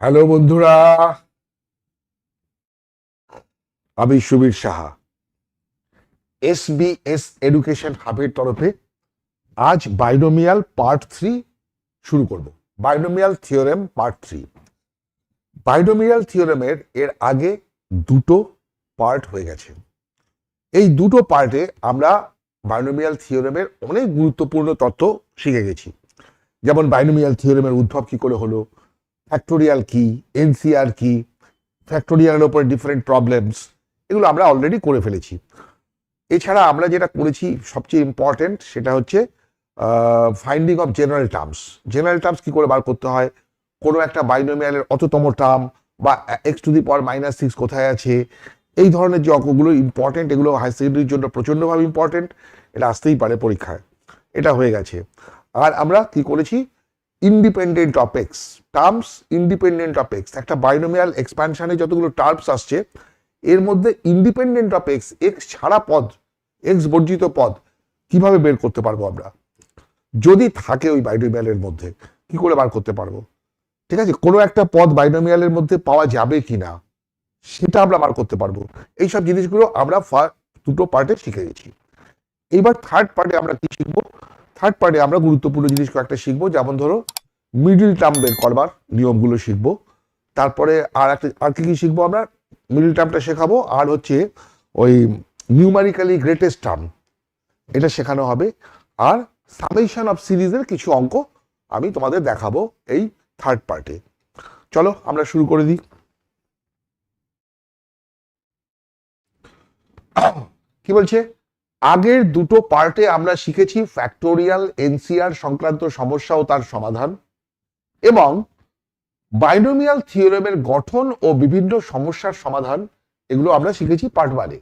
Hello বন্ধুরা, আমি Subir Saha SBS education হাবের তরফে আজ বাইনোমিয়াল পার্ট 3 শুরু করব। Binomial theorem part 3। বাইনোমিয়াল থিওরেমের এর আগে দুটো পার্ট হয়ে গেছে। এই দুটো পার্টে আমরা বাইনোমিয়াল থিওরেমের অনেক গুরুত্বপূর্ণ তথ্য শিখে গেছি। যেমন বাইনোমিয়াল থিওরেমের উদ্ভব কি করে হলো, ফ্যাক্টোরিয়াল কি, এনসিআর কি, ফ্যাক্টোরিয়ালের উপর ডিফারেন্ট প্রবলেমস, এগুলো আমরা অলরেডি করে ফেলেছি। এছাড়া আমরা যেটা করেছি সবচেয়ে ইম্পর্টেন্ট সেটা হচ্ছে finding of general terms. General terms কি করে বার করতে হয়, কোনো একটা বাইনোমিয়ালের অততম টার্ম বা x⁻⁻6 কোথায় আছে, এই ধরনের যে অঙ্কগুলো ইম্পর্টেন্ট, এগুলো হাই সেকেন্ডারির জন্য প্রচণ্ডভাবে ইম্পর্টেন্ট। এটা আসতেই পারে পরীক্ষায়, এটা হয়ে গেছে। আর আমরা কি করেছি, independent of x terms, independent of x, একটা বাইনোমিয়াল এক্সপ্যানশনে যতগুলো টার্মস আসছে এর মধ্যে ইন্ডিপেন্ডেন্ট অফ এক্স, এক্স ছাড়া পদ, এক্স বর্জিত পদ কিভাবে বের করতে পারবো আমরা, যদি থাকে ওই বাইনোমিয়ালের মধ্যে কি করে বার করতে পারবো। ঠিক আছে, কোনো একটা পদ বাইনোমিয়ালের মধ্যে পাওয়া যাবে কিনা সেটা আমরা বার করতে পারবো। এইসব জিনিসগুলো আমরা দুটো পার্টে শিখে গেছি। এইবার থার্ড পার্টে আমরা কি শিখবো, থার্ড পার্টে আমরা গুরুত্বপূর্ণ জিনিস কয়েকটা শিখবো। যেমন ধরো মিডিল টার্ম বের করবার নিয়মগুলো শিখবো। তারপরে আর কি শিখবো আমরা, মিডিল টার্মটা শেখাবো। আর হচ্ছে ওই নিউমারিক্যালি গ্রেটেস্ট টার্ম, এটা শেখানো হবে। আর সামেশন অফ সিরিজের কিছু অঙ্ক আমি তোমাদের দেখাবো এই থার্ড পার্টে। চলো আমরা শুরু করে দিই। কি বলছে, আগের দুটো পার্টে আমরা শিখেছি ফ্যাক্টোরিয়াল, এনসিআর সংক্রান্ত সমস্যা ও তার সমাধান, এবং বাইনোমিয়াল থিওরেমের গঠন ও বিভিন্ন সমস্যার সমাধান, এগুলো আমরা শিখেছি পার্ট 1-এ।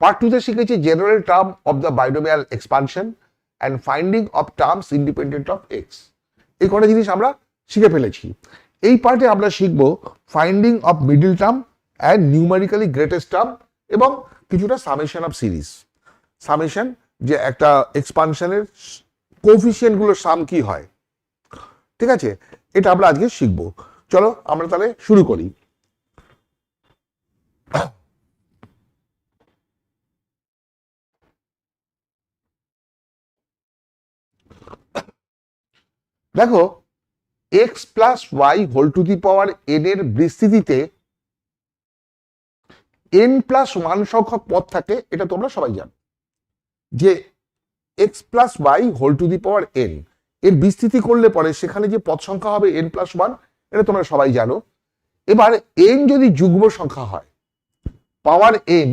পার্ট 2-তে শিখেছি general term of the binomial expansion and finding of terms independent of x. এই কটা জিনিস আমরা শিখে ফেলেছি। এই পার্টে আমরা শিখব finding of middle term and numerically greatest term, এবং কিছুটা সামেশন অফ সিরিজ। সামেশন, যে একটা এক্সপানশনের কোএফিসিয়েন্ট গুলোর সাম কি হয়। ঠিক আছে, এটা আমরা আজকে শিখব। চলো আমরা তাহলে শুরু করি। দেখো, x plus y whole to the power n এর বিস্তৃতিতে n প্লাস 1 সংখ্যক পদ থাকে, এটা তোমরা সবাই জানো যে x plus y whole to the power n এর বিস্তৃতি করলে পরে সেখানে যে পদ সংখ্যা হবে n প্লাস 1, এটা তোমরা সবাই জানো। এবার n যদি যুগ্ম সংখ্যা হয়, পাওয়ার n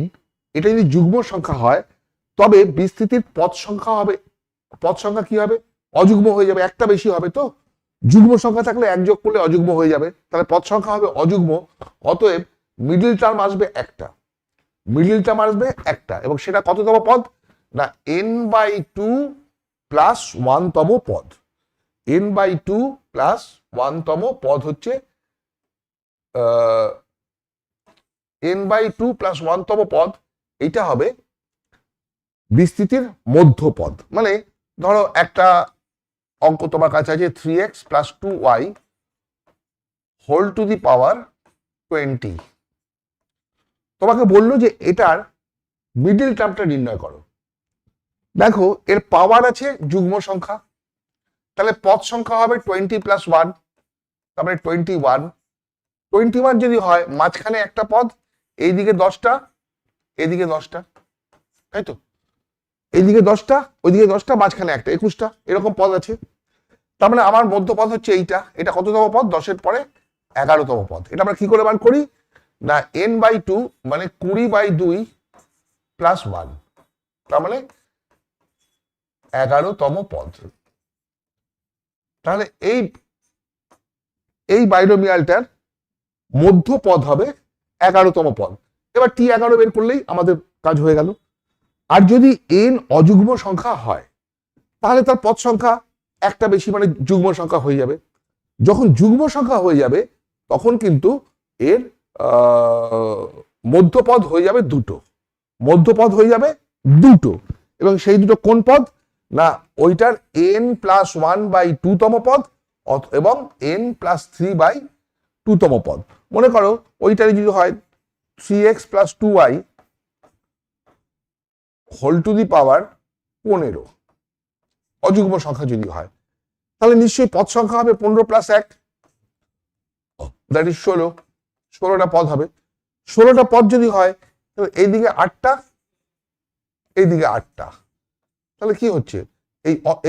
এটা যদি যুগ্ম সংখ্যা হয়, তবে বিস্তৃতির পদ সংখ্যা হবে, পদ সংখ্যা কি হবে, অযুগ্ম হয়ে যাবে, একটা বেশি হবে। তো যুগ্ম সংখ্যা থাকলে এক যোগ করলে অযুগ্ম হয়ে যাবে, তাহলে পদ সংখ্যা হবে অযুগ্ম। অতএব মিডল টার্ম আসবে একটা, মিডল টার্ম আসবে একটা, এবং সেটা কততম পদ না n/2 প্লাস 1তম পদ। n/2 প্লাস 1তম পদ হচ্ছে n/2 প্লাস 1তম পদ, এইটা হবে বিস্তৃতির মধ্যপদ। মানে ধরো একটা অঙ্ক তোমার কাছে আছে 3x plus 2y whole to the power 20। তোমাকে বললো যে এটার মিডল টার্মটা নির্ণয় করো। দেখো, এর পাওয়ার আছে যুগ্ম সংখ্যা, তাহলে পদ সংখ্যা হবে 20 প্লাস 1, তারপরে 21। 21 যদি হয়, মাঝখানে একটা পদ, এইদিকে 10টা, এইদিকে 10টা, তাই তো, এইদিকে 10টা, ওইদিকে 10টা, মাঝখানে একটা, 21টা, এরকম পদ আছে। তার মানে আমার মধ্যপদ হচ্ছে এইটা। এটা কততম পদ, 10-এর পরে 11তম পদ। এটা আমরা কি করে বার করি না n/2 মানে 20/2 প্লাস 1, তার মানে 11তম পদ। তাহলে এই বাইনোমিয়ালটার মধ্যপদ হবে 11তম পদ। এবার t11 বের করলেই আমাদের কাজ হয়ে গেল। আর যদি n অযুগ্ম সংখ্যা হয়, তাহলে তার পদ সংখ্যা একটা বেশি, মানে যুগ্ম সংখ্যা হয়ে যাবে। যখন যুগ্ম সংখ্যা হয়ে যাবে, তখন কিন্তু এর মধ্যপদ হয়ে যাবে দুটো, মধ্যপদ হয়ে যাবে দুটো। এবং সেই দুটো কোন পদ না ওইটার n+1/2তম পদ এবং n+3/2 2তম পদ। মনে করো ওইটারই যদি হয় 3x plus 2y whole to the power 15, অযুগ্ম সংখ্যা যদি হয়, তাহলে নিশ্চয়ই পদ সংখ্যা হবে 15 প্লাস 1, দ্যাট ইজ 16, 16টা পদ হবে। 16টা পদ যদি হয় তাহলে এইদিকে 8টা, এইদিকে 8টা, তাহলে কি হচ্ছে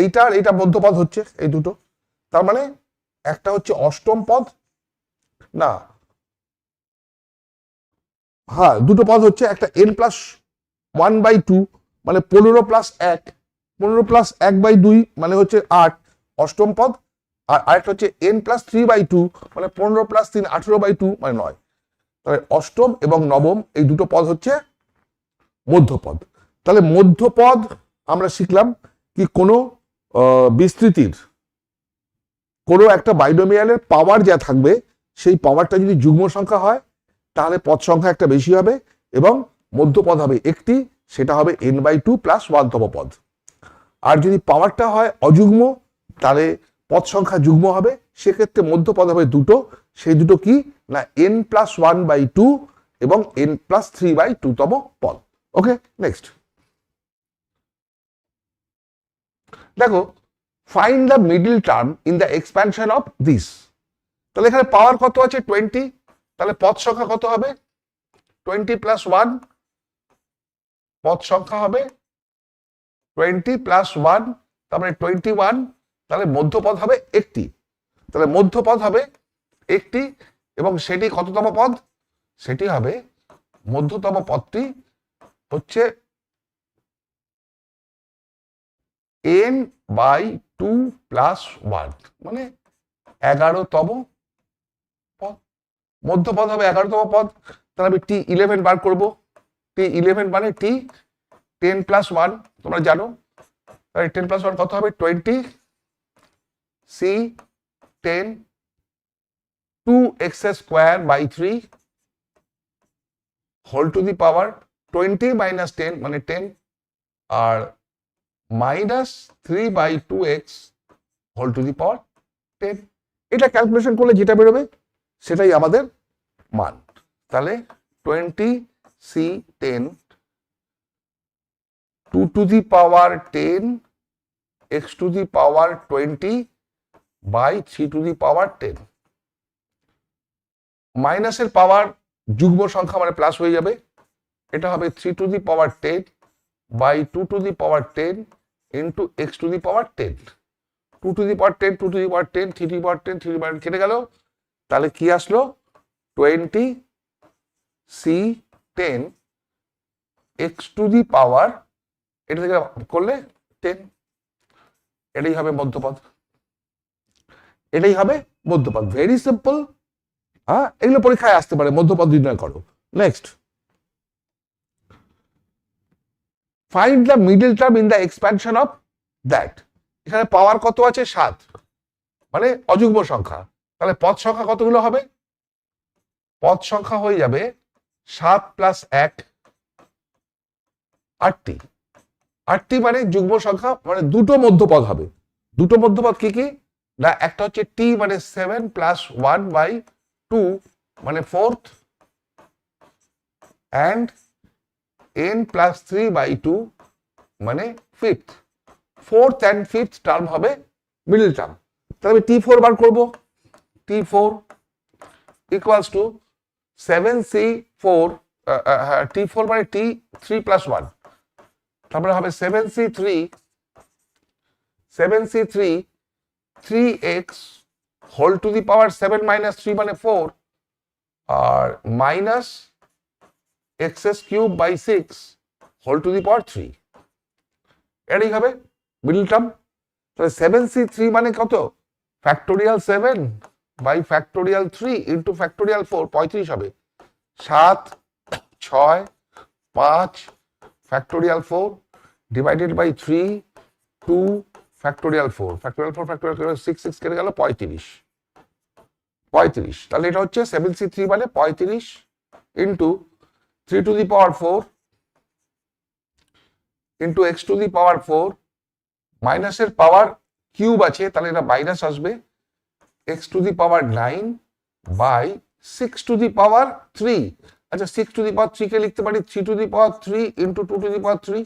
এইটা আর এইটা মধ্যপদ হচ্ছে, এই দুটো। তার মানে একটা হচ্ছে অষ্টম পদ, না হ্যাঁ দুটো পদ হচ্ছে, একটা n+1/2 মানে 15 প্লাস 1, 15 প্লাস 1/2 মানে হচ্ছে 8 অষ্টম পদ, আর আরেকটা হচ্ছে n+3/2 মানে 15 প্লাস 3 18/2 মানে 9। তাহলে অষ্টম এবং নবম এই দুটো পদ হচ্ছে মধ্যপদ। তাহলে মধ্যপদ আমরা শিখলাম কি কোনো বিস্তৃতির কোনো একটা বাইনোমিয়ালের পাওয়ার যা থাকবে সেই পাওয়ারটা যদি যুগ্ম সংখ্যা হয় তাহলে পদ সংখ্যা একটা বেশি হবে এবং মধ্যপদ হবে একটি, সেটা হবে n/2 প্লাস 1তম পদ। আর যদি পাওয়ারটা হয় অযুগ্ম তাহলে পদ সংখ্যা যুগ্ম হবে, সেক্ষেত্রে মধ্যপদ হবে দুটো, সেই দুটো কি না n+1/2 এবং n+3/2তম পদ। ওকে, নেক্সট দেখো, find the middle term in the expansion of this. তাহলে এখানে পাওয়ার কত আছে 20, তাহলে পদ সংখ্যা কত হবে 20 প্লাস 1, পদ সংখ্যা হবে 20 প্লাস 1, তারপরে 21, তাহলে মধ্যপদ হবে একটি, তাহলে মধ্যপদ হবে একটি এবং সেটি কততম পদ, সেটি হবে মধ্যতম পদটি হচ্ছে n/2 প্লাস 1 মানে 11তম পদ। মধ্যপদ হবে 11তম পদ, তাহলে আমি T11 বার করব। T11 মানে T 10 প্লাস 1, তোমরা জানো, তাহলে 10 প্লাস 1 কত হবে 20, C 10 2x²/3 whole to the power 20 minus 10 মানে 10 আর minus 3/2x whole to the power 10। এটা ক্যালকুলেশন করলে যেটা বেরোবে সেটাই আমাদের মান। তাহলে 20c10 2 to the power 10 x to the power 20 by 3 to the power 10। মাইনাসের পাওয়ার যুগ্ম সংখ্যা মানে প্লাস হয়ে যাবে, এটা হবে 3 to the power 10 by 2 to the power 10 into x to the power 10। 2 to the power 10, 2 to the power 10, 3 to the power 10, 3 to the power কেটে গেল, তাহলে কি আসলো 20c10 x টু দি পাওয়ার, এটা থেকে করলে 10, এটাই হবে মধ্যপদ, এটাই হবে মধ্যপদ। ভেরি সিম্পল, হ্যাঁ এগুলো পরীক্ষায় আসতে পারে, মধ্যপদ নির্ণয় করো। Next, find the middle term in the expansion of that. এখানে পাওয়ার কত আছে 7 মানে অযুগ্ম সংখ্যা, তাহলে পদ সংখ্যা কতগুলো হবে, পদ সংখ্যা হয়ে যাবে 7 প্লাস 1 8টি। 8টি মানে যুগ্ম সংখ্যা মানে দুটো মধ্যপদ হবে। দুটো মধ্যপদ কি কি না, একটা হচ্ছে t মানে 7 প্লাস 1/2 মানে 4th and n+3/2 মানে 5th। 4th and 5th term হবে মিডল টার্ম। তাহলে আমি T4 বার করব। T4 equals to 7c4, T4 মানে T3 plus 1, তারপরে হবে 7c3 3x whole to the power 7 minus 3 মানে 4 আর minus x³/6 whole to the power 3, এটাই হবে মিডল টার্ম। তাহলে 7c3 মানে কত, factorial 7 by factorial 3 into factorial 4, 35 হবে। 7 6 5 factorial 4 divided by 3 2 factorial 4 factorial 4 factorial 6 6 কেটে গেল 35। তাহলে এটা হচ্ছে 7c3 মানে 35 into 3 to the power 4 into x to the power 4, মাইনাসের পাওয়ার কিউব আছে তাহলে এটা মাইনাস আসবে, x to the power 9 by 6⁻3। আচ্ছা 6⁻3 কে লিখতে পারি 3⁻3 ইন্টু 2⁻3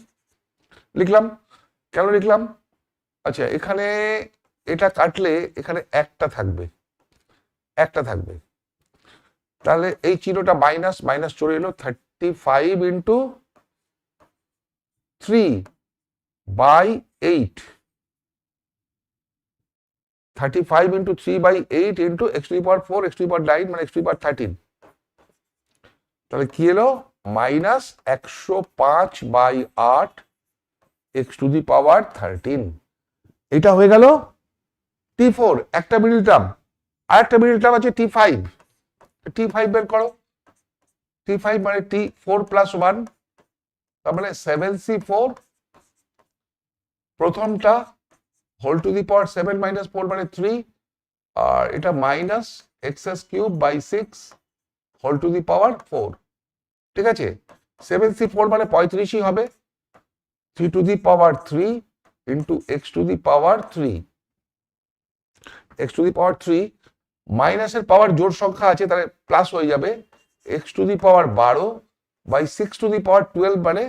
লিখলাম। কেন লিখলাম? আচ্ছা এখানে এটা কাটলে এখানে একটা থাকবে, তাহলে এই চিহ্নটা মাইনাস মাইনাস চলে এলো, 35 into 3/8, 35 into 3/8 into x⁴ x⁴9 মানে x⁴13, তাহলে কি এলো মাইনাস 105/8 x⁻13। এটা হয়ে গেল T4, একটা মিডল টার্ম। আর একটা মিডল টার্ম আছে T5, T5 বের করো। T5 মানে T4 প্লাস 1, তার মানে 7C4, প্রথমটা whole to the power 7 minus 4 মানে 3, আর এটা minus x³/6 whole to the power 4। ঠিক আছে, 7C4 মানে 35ই হবে, 3³ ইন্টু x⁻3, x⁻3 মাইনাসের পাওয়ার জোড় সংখ্যা আছে তাহলে প্লাস হয়ে যাবে, x⁻12/6⁻12 মানে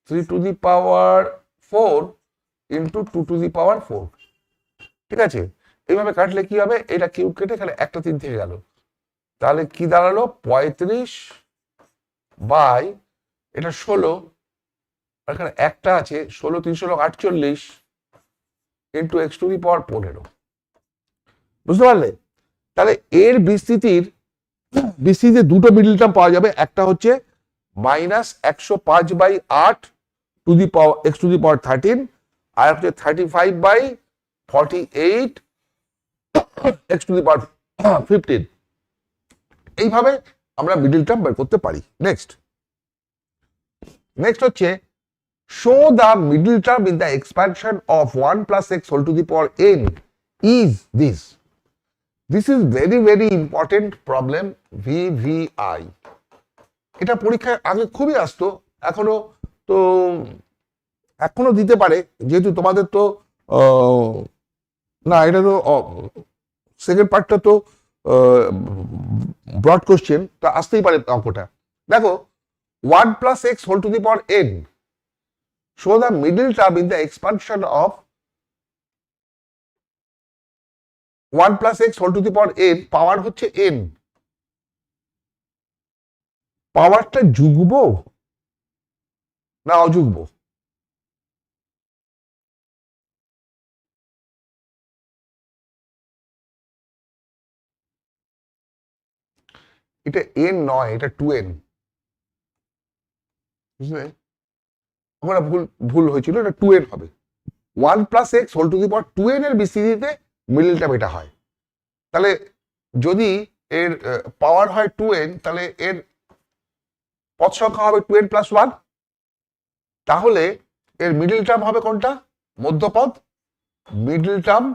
3⁴ ইন্টু 2⁴। ঠিক আছে, এইভাবে কাটলে কি হবে, এটা কিউব কেটে এখানে একটা 3 থেকে গেল, তাহলে কি দাঁড়ালো 35 বাই এটা 16, এখানে একটা আছে 16 3 16 48 ইন্টু x⁻15। বুঝতে পারলে? তাহলে এর বিস্তৃতিতে দুটো মিডল টার্ম পাওয়া যাবে, একটা হচ্ছে মাইনাস 105/8 x⁻13, আর হচ্ছে 35/48 x⁻15। এইভাবে আমরা মিডল টার্ম বের করতে পারি। নেক্সট হচ্ছে show the middle term in the expansion of 1 plus x whole to the power n is this. This is very very important problem, VVI। এটা পরীক্ষায় আগে খুবই আসতো, এখনো দিতে পারে, যেহেতু তোমাদের তো না এটা তো সেকেন্ড পার্টটা তো ব্রড কোশ্চেন, তা আসতেই পারে অঙ্কটা। দেখো 1 plus x whole to the power n, show the middle term in the expansion of 1 plus x whole to the power n, power হচ্ছে n, পাওয়ারটা যুগ্ম না অযুগ্ম? এটা n নয়, এটা 2n। বুঝলে, আমরা ভুল হয়েছিল, এটা 2n হবে। 1 plus x whole to the power 2n এর বিস্তৃতিতে মিডল টার্ম এটা হয়। তাহলে যদি এর পাওয়ার হয় 2n, তাহলে এর পদ সংখ্যা হবে 2n প্লাস 1, তাহলে এর মিডল টার্ম হবে কোনটা? মধ্যপদ। মিডল টার্ম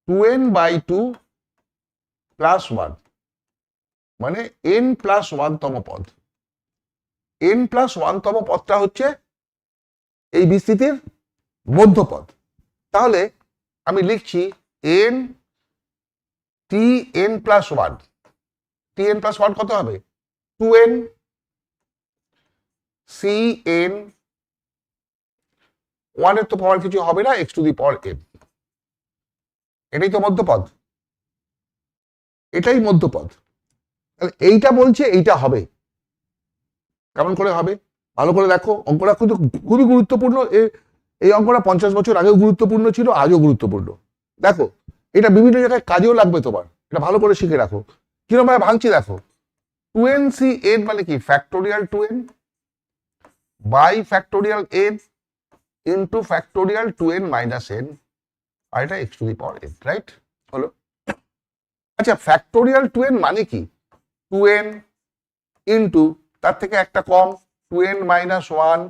(2n/2 প্লাস 1) মানে n+1 তম পদ। n+1 তম পদটা হচ্ছে এই বিস্তৃতির মধ্যপদ। তাহলে আমি লিখছি n tn+1, tn+1 কত হবে? 2n cn, 1 এর তো পাওয়ার কিছু হবে না, x⁻n। এটাই তো মধ্যপদ, এটাই মধ্যপদ। এইটা বলছে এইটা হবে, কেমন করে হবে ভালো করে দেখো। অঙ্কটা কিন্তু খুবই গুরুত্বপূর্ণ, এই অঙ্কটা 50 বছর আগেও গুরুত্বপূর্ণ ছিল, আজও গুরুত্বপূর্ণ। দেখো এটা বিভিন্ন জায়গায় কাজেও লাগবে তোমার, এটা ভালো করে শিখে রাখো। কিরকম ভাবে ভাঙছি দেখো, 2n মানে কি? Factorial 2n by factorial n into factorial 2n minus n, আর এটা x⁻n, রাইট? হলো। আচ্ছা ফ্যাক্টোরিয়াল 2n মানে কি? 2n ইন্টু তার থেকে একটা কম 2n মাইনাস 1,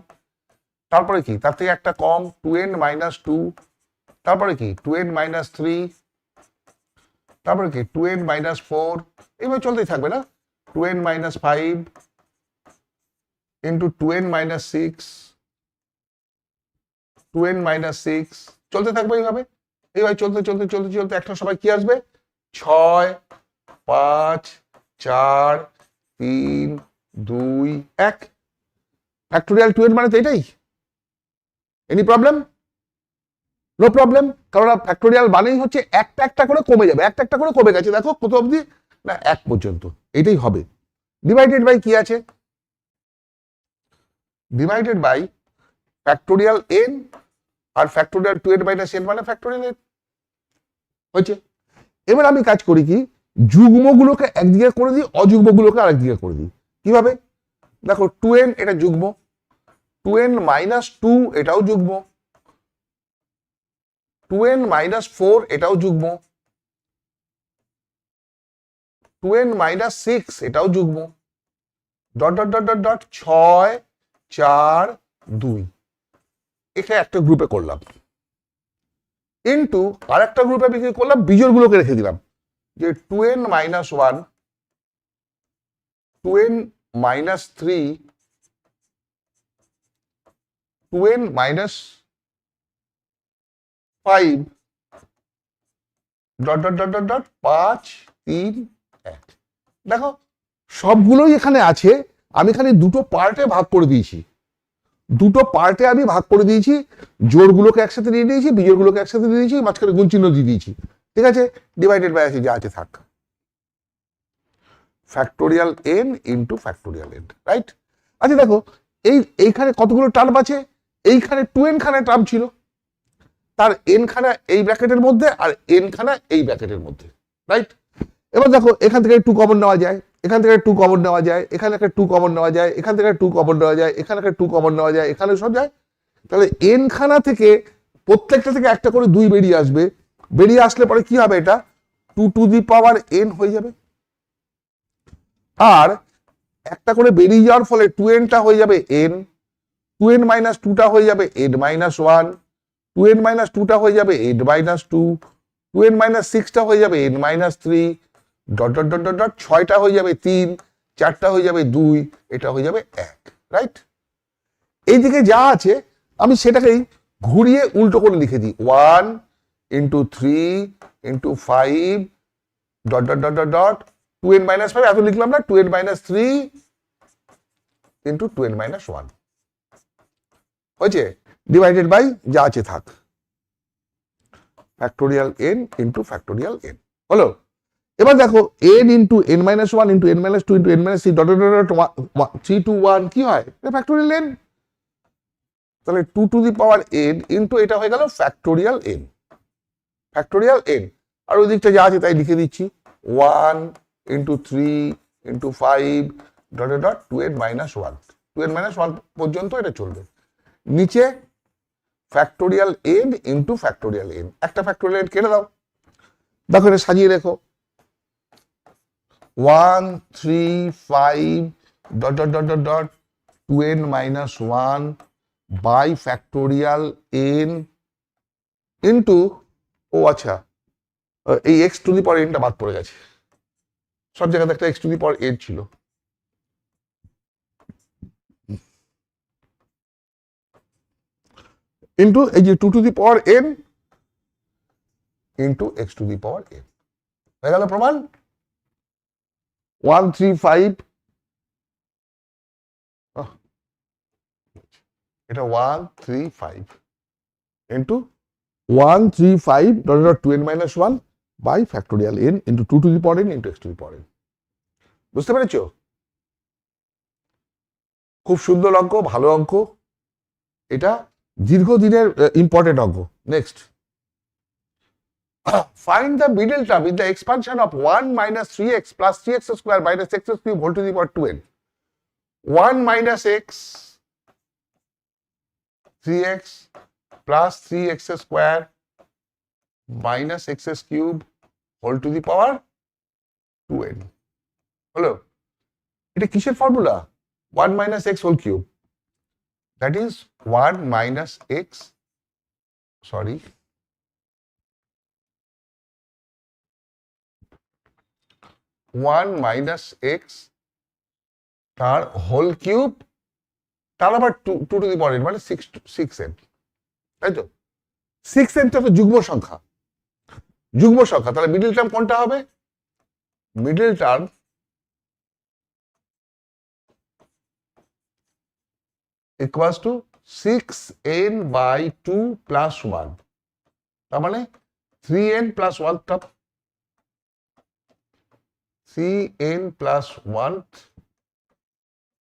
তারপরে কি তার থেকে একটা কম 2n মাইনাস 2, তারপরে কি 2n মাইনাস 3, তারপরে কি 2n মাইনাস 4, এইভাবে চলতেই থাকবে না? 2n minus 5 into 2n minus 6, 2n minus 6, চলতে থাকবে এইভাবে। এইভাবে চলতে চলতে চলতে চলতে একটা সময় কি আসবে, 6 5 4 3 2 1। ফ্যাক্টোরিয়াল 2n মানে তো এটাই। Any problem? নো প্রবলেম, কারণ ফ্যাক্টোরিয়াল মানেই হচ্ছে একটা একটা করে কমে যাবে, একটা একটা করে কমে গেছে, দেখো কত অবধি না 1 পর্যন্ত, এটাই হবে। ডিভাইডেড বাই কি আছে, ডিভাইডেড বাই ফ্যাক্টোরিয়াল n, আর ফ্যাক্টোরিয়াল 2n মাইনাস n মানে ফ্যাক্টোরিয়াল n হয়েছে। এবার আমি কাজ করি কি, যুগ্মগুলোকে একদিকে করে দিই, অযুগ্মগুলোকে আরেকদিকে করে দিই। কিভাবে, দেখো 2n এটা যুগ্ম, 2n মাইনাস 2 এটাও যুগ্ম, 2n মাইনাস 4 এটাও যুগ্ম, 2n মাইনাস 6 এটাও যুগ্ম, dot dot dot dot dot 6 4 2, এখানে একটা গ্রুপে করলাম, ইন্টু আর একটা গ্রুপে আমি কি করলাম, বিজোড়গুলোকে রেখে দিলাম, যে 2n minus 1, 2n minus 3, 2n minus 5, dot dot dot dot dot 5 3 1। দেখো সবগুলোই এখানে আছে, আমি খালি দুটো পার্টে ভাগ করে দিয়েছি, দুটো পার্টে আমি ভাগ করে দিয়েছি, জোড়গুলোকে একসাথে দিয়ে দিয়েছি, বিজোড়গুলোকে একসাথে দিয়ে দিয়েছি, মাঝখানে গুণ চিহ্ন দিয়ে দিয়েছি, ঠিক আছে। ডিভাইডেড বাই আছে, যা আছে থাক, factorial n into factorial n, right. আচ্ছা দেখো এইখানে কতগুলো টার্ম আছে, এইখানে 2n খানা টার্ম ছিল, তার n খানা এই ব্র্যাকেটের মধ্যে আর n খানা এই ব্র্যাকেটের মধ্যে, রাইট। এবার দেখো এখান থেকে 2 কমন নেওয়া যায়, এখান থেকে 2 কমন নেওয়া যায়, এখানে একটা 2 কমন নেওয়া যায়, এখান থেকে 2 কমন নেওয়া যায়, এখানে একটা 2 কমন নেওয়া যায়, এখানে সব যায়। তাহলে n খানা থেকে প্রত্যেকটা থেকে একটা করে 2 বেরিয়ে আসবে, বেরিয়ে আসলে পরে কি হবে, এটা 2 টু দি পাওয়ার n হয়ে যাবে, আর একটা করে বেরিয়ে যাওয়ার ফলে 2nটা হয়ে যাবে n, 2n মাইনাস 2টা হয়ে যাবে n মাইনাস 1, 2n মাইনাস 2টা হয়ে যাবে n মাইনাস 2, 2n মাইনাস 6টা হয়ে যাবে n minus 3, dot dot dot dot dot 6টা হয়ে যাবে 3, 4টা হয়ে যাবে 2, এটা হয়ে যাবে 1, রাইট। এইদিকে যা আছে আমি সেটাকেই ঘুরিয়ে উল্টো করে লিখে দিই, 1 into 3 into 5 dot dot dot dot dot 2n minus 5, এত লিখলাম না, 2n minus 3 into 2n minus 1 হয়েছে, ডিভাইডেড বাই যা আছে থাক, factorial n into factorial n হলো। এবার দেখো n into n minus 1 into n minus 2 into n minus 3 dot dot dot 3 two 1 কি হয়, ফ্যাক্টোরিয়াল n। তাহলে 2 to the power n into এটা হয়ে গেল ফ্যাক্টোরিয়াল n, ফ্যাক্টোরিয়াল n। আর ওই দিকটা যা আছে তাই লিখে দিচ্ছি, 1 into 3 into 5 dot dot dot 2n minus 1, 2n minus 1 পর্যন্ত এটা চলবে। নিচে factorial n into factorial n, একটা ফ্যাক্টোরিয়াল n কেটে দাও, দেখো এটা সাজিয়ে রেখো, 1 3 5 dot dot dot dot dot 2n minus 1 by factorial n into, ও আচ্ছা এই x to the power n টা বাদ পড়ে গেছে, সব জায়গাতে একটা x to the power n ছিল, ইন্টু এই যে 2 to the power n into x to the power n হয়ে গেল প্রমাণ। 135 এটা 135 ইন্টু 135 dot dot 2n minus 1 by factorial n into 2 to the power n into x to the power n। বুঝতে পেরেছো? খুব সুন্দর অঙ্ক, ভালো অঙ্ক, এটা দীর্ঘদিনের ইম্পর্টেন্ট অঙ্ক। Next, find the middle term with the expansion of 1 minus 3x plus 3x square minus x cube whole to the power 2n. 1 minus x 3x plus 3x square minus x cube whole to the power 2n. হলো, এটা কিসের formula? 1 minus x whole cube, that is 1 minus x, sorry, 1 minus x তার whole cube, তার আবার 2 to the power n মানে 6n, তাই তো? 6n টা তো যুগ্ম সংখ্যা, যুগ্ম সংখ্যা, তাহলে মিডল টার্ম কোনটা হবে? Middle term equals to 6n/2 plus 1, তার মানে 3n plus 1 term, 3n plus 1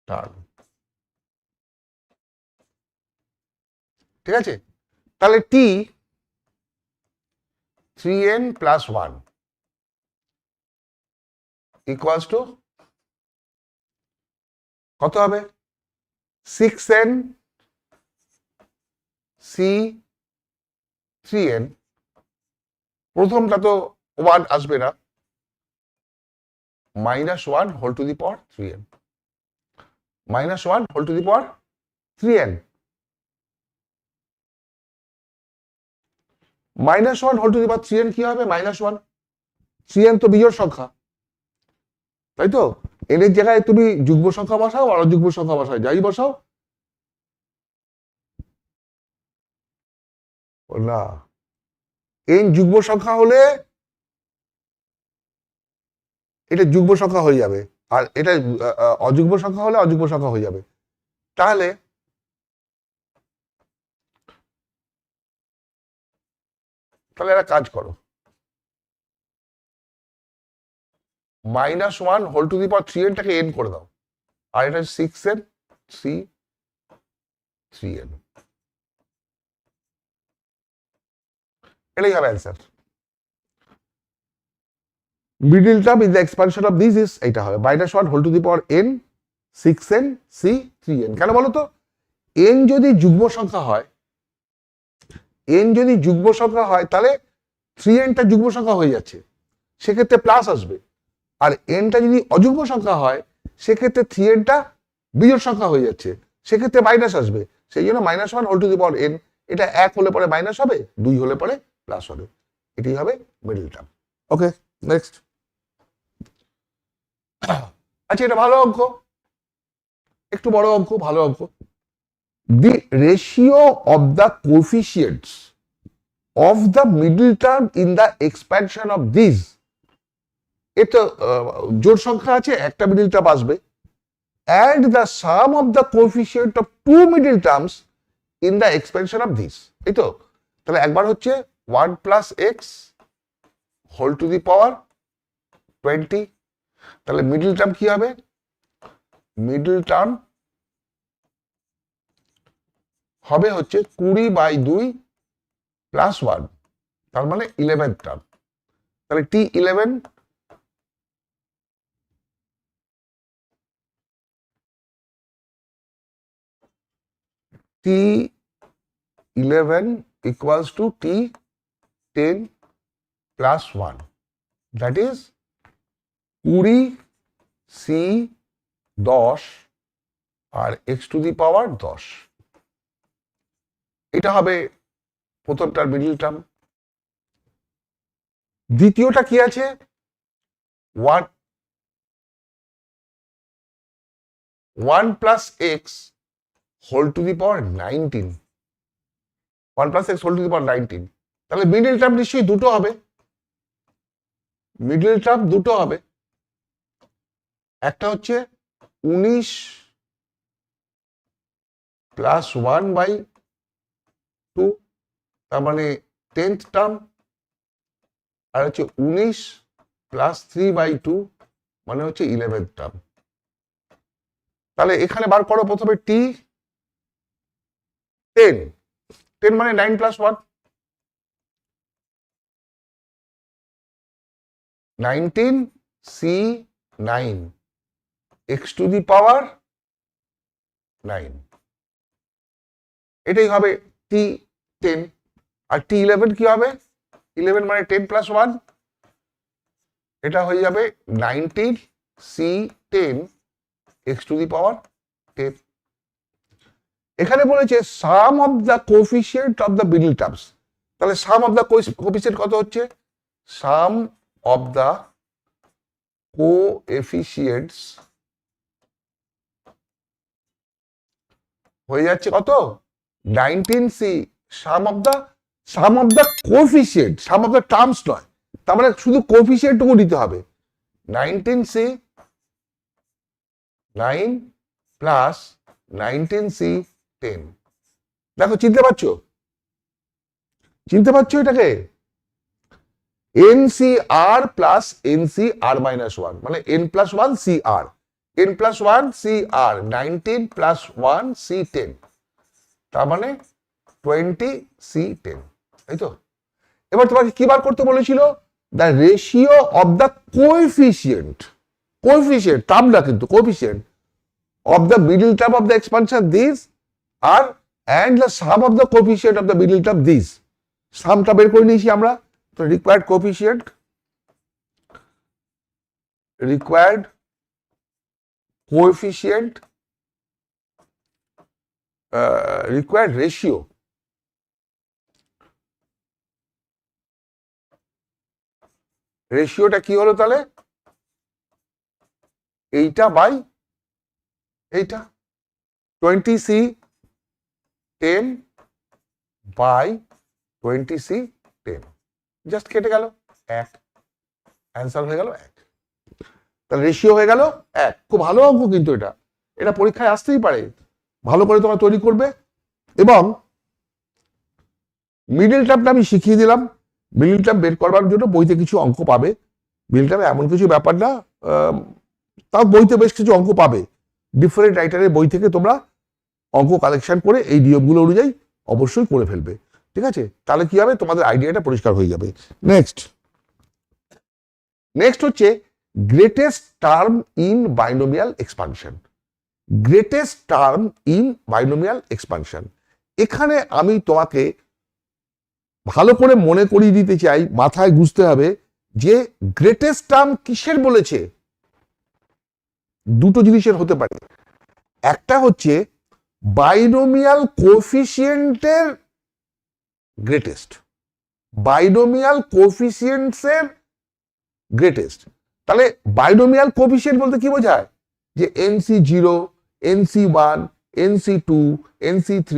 term. ঠিক আছে, তাহলে টি 3n প্লাস 1 ইকুয়ালস টু কত হবে? 6n c 3n, প্রথমটা তো 1 আসবে না, -1 whole to the power 3n, -1 whole to the power 3n, -1 whole to the power 3n কি হবে? -1, 3n তো বিজোড় সংখ্যা, তাই তো? n এর জায়গায় তুমি যুগ্ম সংখ্যা বসাও আর অযুগ্ম সংখ্যা বসাও, যাই বসাও না, n যুগ্ম সংখ্যা হলে এটা যুগ্ম সংখ্যা হয়ে যাবে, আর এটা অযুগ্ম সংখ্যা হলে অযুগ্ম সংখ্যা হয়ে যাবে। তাহলে একটা কাজ করো, -1 হোল টু দি পাওয়ার 3nটাকে n করে দাও, আর এটা 6n c 3n, এটাই হবে answer. Middle term is the expansion of this is, এইটা হবে -1 whole to the power n 6n c 3n। কেন বলো তো? n যদি যুগ্ম সংখ্যা হয়, n যদি যুগ্ম সংখ্যা হয় তাহলে 3nটা যুগ্ম সংখ্যা হয়ে যাচ্ছে, সেক্ষেত্রে প্লাস আসবে, আর nটা যদি অযুগ্ম সংখ্যা হয় সেক্ষেত্রে 3nটা বিজোড় সংখ্যা হয়ে যাচ্ছে, সেক্ষেত্রে মাইনাস আসবে, সেই জন্য -1 whole to the power n, এটা 1 হলে পরে মাইনাস হবে, 2 হলে পরে প্লাস হবে, এটাই হবে মিডল টার্ম। ওকে, নেক্সট। আচ্ছা, এটা ভালো অঙ্ক, একটু বড় অঙ্ক, ভালো অঙ্ক। The ratio of the coefficients of the middle term in the expansion of this, এ তো জোড় সংখ্যা আছে, একটা মিডল টার্ম আসবে, and the sum of the coefficient of two middle terms in the expansion of this, এই তো? তাহলে একবার হচ্ছে 1 plus x whole to the power 20, তাহলে মিডল টার্ম কি হবে? মিডল টার্ম হবে হচ্ছে 20/2 প্লাস 1, তার মানে 11th টার্ম, তাহলে t11 t11 equals to t10 plus 1, that is 20 c 10 আর x টু দি পাওয়ার 10, এটা হবে প্রথমটার মিডল টার্ম। দ্বিতীয়টা কি আছে? 1 plus x whole to the power 19, 1 plus x whole to the power 19, তাহলে মিডল টার্ম নিশ্চয়ই দুটো হবে, মিডল টার্ম দুটো হবে, একটা হচ্ছে 19 প্লাস 1/2, তার মানে 10th টার্ম, আর হচ্ছে 19 প্লাস 3/2 মানে হচ্ছে 11th টার্ম। তাহলে এখানে বার করো প্রথমে t10, 10 মানে 9 plus 1, 19 c 9 x to the power 9, এটাই হবে t10। আর t11 কি হবে? 11 মানে 10 প্লাস 1, এটা হয়ে যাবে 19 c 10 x to the power 10। এখানে বলেছে sum of the coefficient of the middle terms, তাহলে সাম অফ দ্য কোএফিসিয়েন্ট কত হচ্ছে? সাম অফ দ্য কোএফিসিয়েন্টস হয়ে যাচ্ছে কত? 19c, some of the coefficient, some of the terms নয়, তার মানে শুধু কোফিসিয়েন্টটুকু নিতে হবে। 19c 9 plus 19c 10। দেখো চিনতে পারছো এটাকে? NCR প্লাস NCR মাইনাস 1 মানে n plus 1 CR, n plus 1 CR, 19 plus 1 C10, তার মানে 20C10, তাই তো? এবার তোমাকে কি বার করতে বলেছিল? The ratio of the coefficient term না কিন্তু coefficient of the middle term of the expansion this আর and the sum of the coefficient of the middle term this. সামটা বের করে নিয়েছি আমরা। তো required coefficient, required ratio, রেশিওটা কি হলো তাহলে? এইটা বাই এইটা, 20c 10 বাই 20c 10, জাস্ট কেটে গেল 1, অ্যান্সার হয়ে গেল 1। তাহলে রেশিও হয়ে গেল 1। খুব ভালো অঙ্ক কিন্তু এটা পরীক্ষায় আসতেই পারে, ভালো করে তোমরা তৈরি করবে। এবং মিডল টার্মটা আমি শিখিয়ে দিলাম। মিডল টার্ম বের করবার জন্য বইতে কিছু অঙ্ক পাবে। মিডল টার্ম এমন কিছু ব্যাপার না, তাও বইতে বেশ কিছু অঙ্ক পাবে। ডিফারেন্ট রাইটারের বই থেকে তোমরা অঙ্ক কালেকশন করে এই নিয়মগুলো অনুযায়ী অবশ্যই করে ফেলবে, ঠিক আছে? তাহলে কি হবে, তোমাদের আইডিয়াটা পরিষ্কার হয়ে যাবে। নেক্সট হচ্ছে greatest term in binomial expansion. Greatest term in binomial expansion, এখানে আমি তোমাকে ভালো করে মনে করিয়ে দিতে চাই, মাথায় বুঝতে হবে যে গ্রেটেস্ট টার্ম কিসের বলেছে। দুটো জিনিসের হতে পারে, একটা হচ্ছে বাইনোমিয়াল কোএফিসিয়েন্টের গ্রেটেস্ট, বাইনোমিয়াল কোএফিসিয়েন্টসের গ্রেটেস্ট। তাহলে বাইনোমিয়াল কোএফিসিয়েন্ট বলতে কি বোঝায়? যে NC0, NC1, NC2, NC3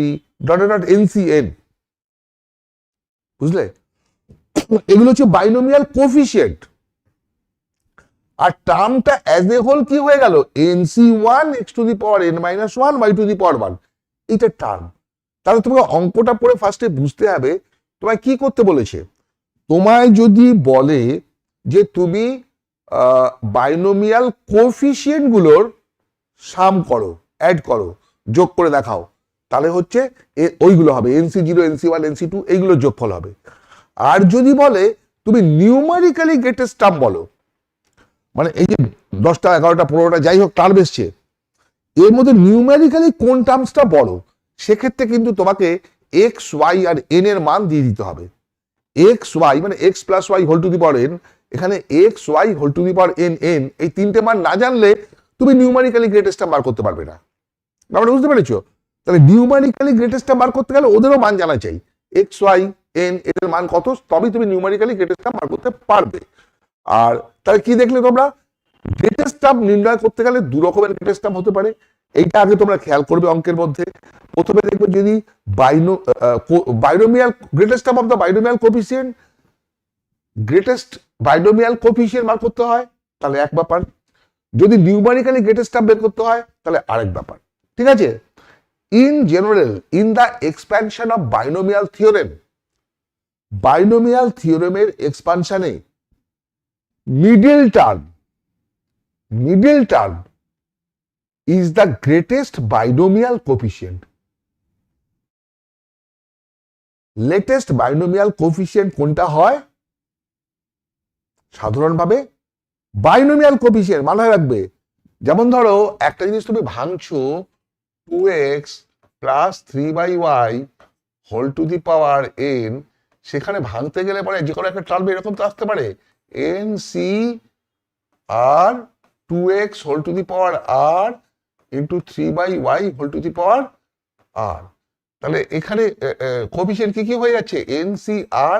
dot dot NCN, বুঝলে? এগুলো হচ্ছে বাইনোমিয়াল কোএফিসিয়েন্ট। আর টার্মটা অ্যাজ এ হোল কি হয়ে গেল? NC1 x to the power n minus 1 y to the power 1, এইটা টার্ম। তাহলে তোমাকে অঙ্কটা পড়ে ফার্স্টে বুঝতে হবে তোমায় কি করতে বলেছে। তোমায় যদি বলে যে তুমি বাইনোমিয়াল কোএফিসিয়েন্ট গুলোর সাম করো, অ্যাড করো, যোগ করে দেখাও, তাহলে হচ্ছে ওইগুলো হবে NC0, NC1, NC2, এইগুলোর যোগফল হবে। আর যদি বলে তুমি নিউমারিক্যালি গ্রেটেস্ট টার্ম বলো, মানে এই যে 10টা 11টা 15টা যাই হোক টার্ম এসছে, এর মধ্যে নিউমেরিক্যালি কোন টার্মসটা বড়, সেক্ষেত্রে কিন্তু তোমাকে এক্স ওয়াই আর এন এর মান দিয়ে দিতে হবে। এক্স ওয়াই মানে x plus y whole to the power n, এখানে x y whole to the power n n, এই তিনটে মান না জানলে তুমি নিউমেরিক্যালি গ্রেটেস্টটা বার করতে পারবে না। আমরা বুঝতে পেরেছো? তাহলে নিউমেরিক্যালি গ্রেটেস্টটা বার করতে গেলে ওদেরও মান জানা চাই, এক্স ওয়াই এন এর মান কত, তবেই তুমি নিউমেরিক্যালি গ্রেটেস্টটা বার করতে পারবে। আর তাহলে কি দেখলে তোমরা, গ্রেটেস্ট টার্ম নির্ণয় করতে গেলে দু রকমের গ্রেটেস্ট টার্ম হতে পারে। এইটা আগে তোমরা খেয়াল করবে অঙ্কের মধ্যে। প্রথমে দেখবে যদি binomial greatest term of the binomial coefficient, greatest binomial coefficient বার করতে হয় তাহলে এক ব্যাপার, যদি নিউমেরিক্যালি গ্রেটেস্ট টার্ম বের করতে হয় তাহলে আরেক ব্যাপার, ঠিক আছে? In general in the expansion of binomial theorem, বাইনোমিয়াল থিওরেমের এক্সপানশনে middle term is the greatest binomial coefficient. Greatest binomial coefficient কোনটা হয়? সাধারণভাবে বাইনোমিয়াল কোএফিসিয়েন্ট মাথায় রাখবে। যেমন ধরো একটা জিনিস তুমি ভাঙছো 2x plus 3y whole to the power n, সেখানে ভাঙতে গেলে পরে যে কোনো একটা টার্ম এরকম তো আসতে পারে NCR 2x whole to the power r into 3y whole to the power r। তাহলে এখানে কোএফিসিয়েন্ট কি কি হয়ে যাচ্ছে? NCR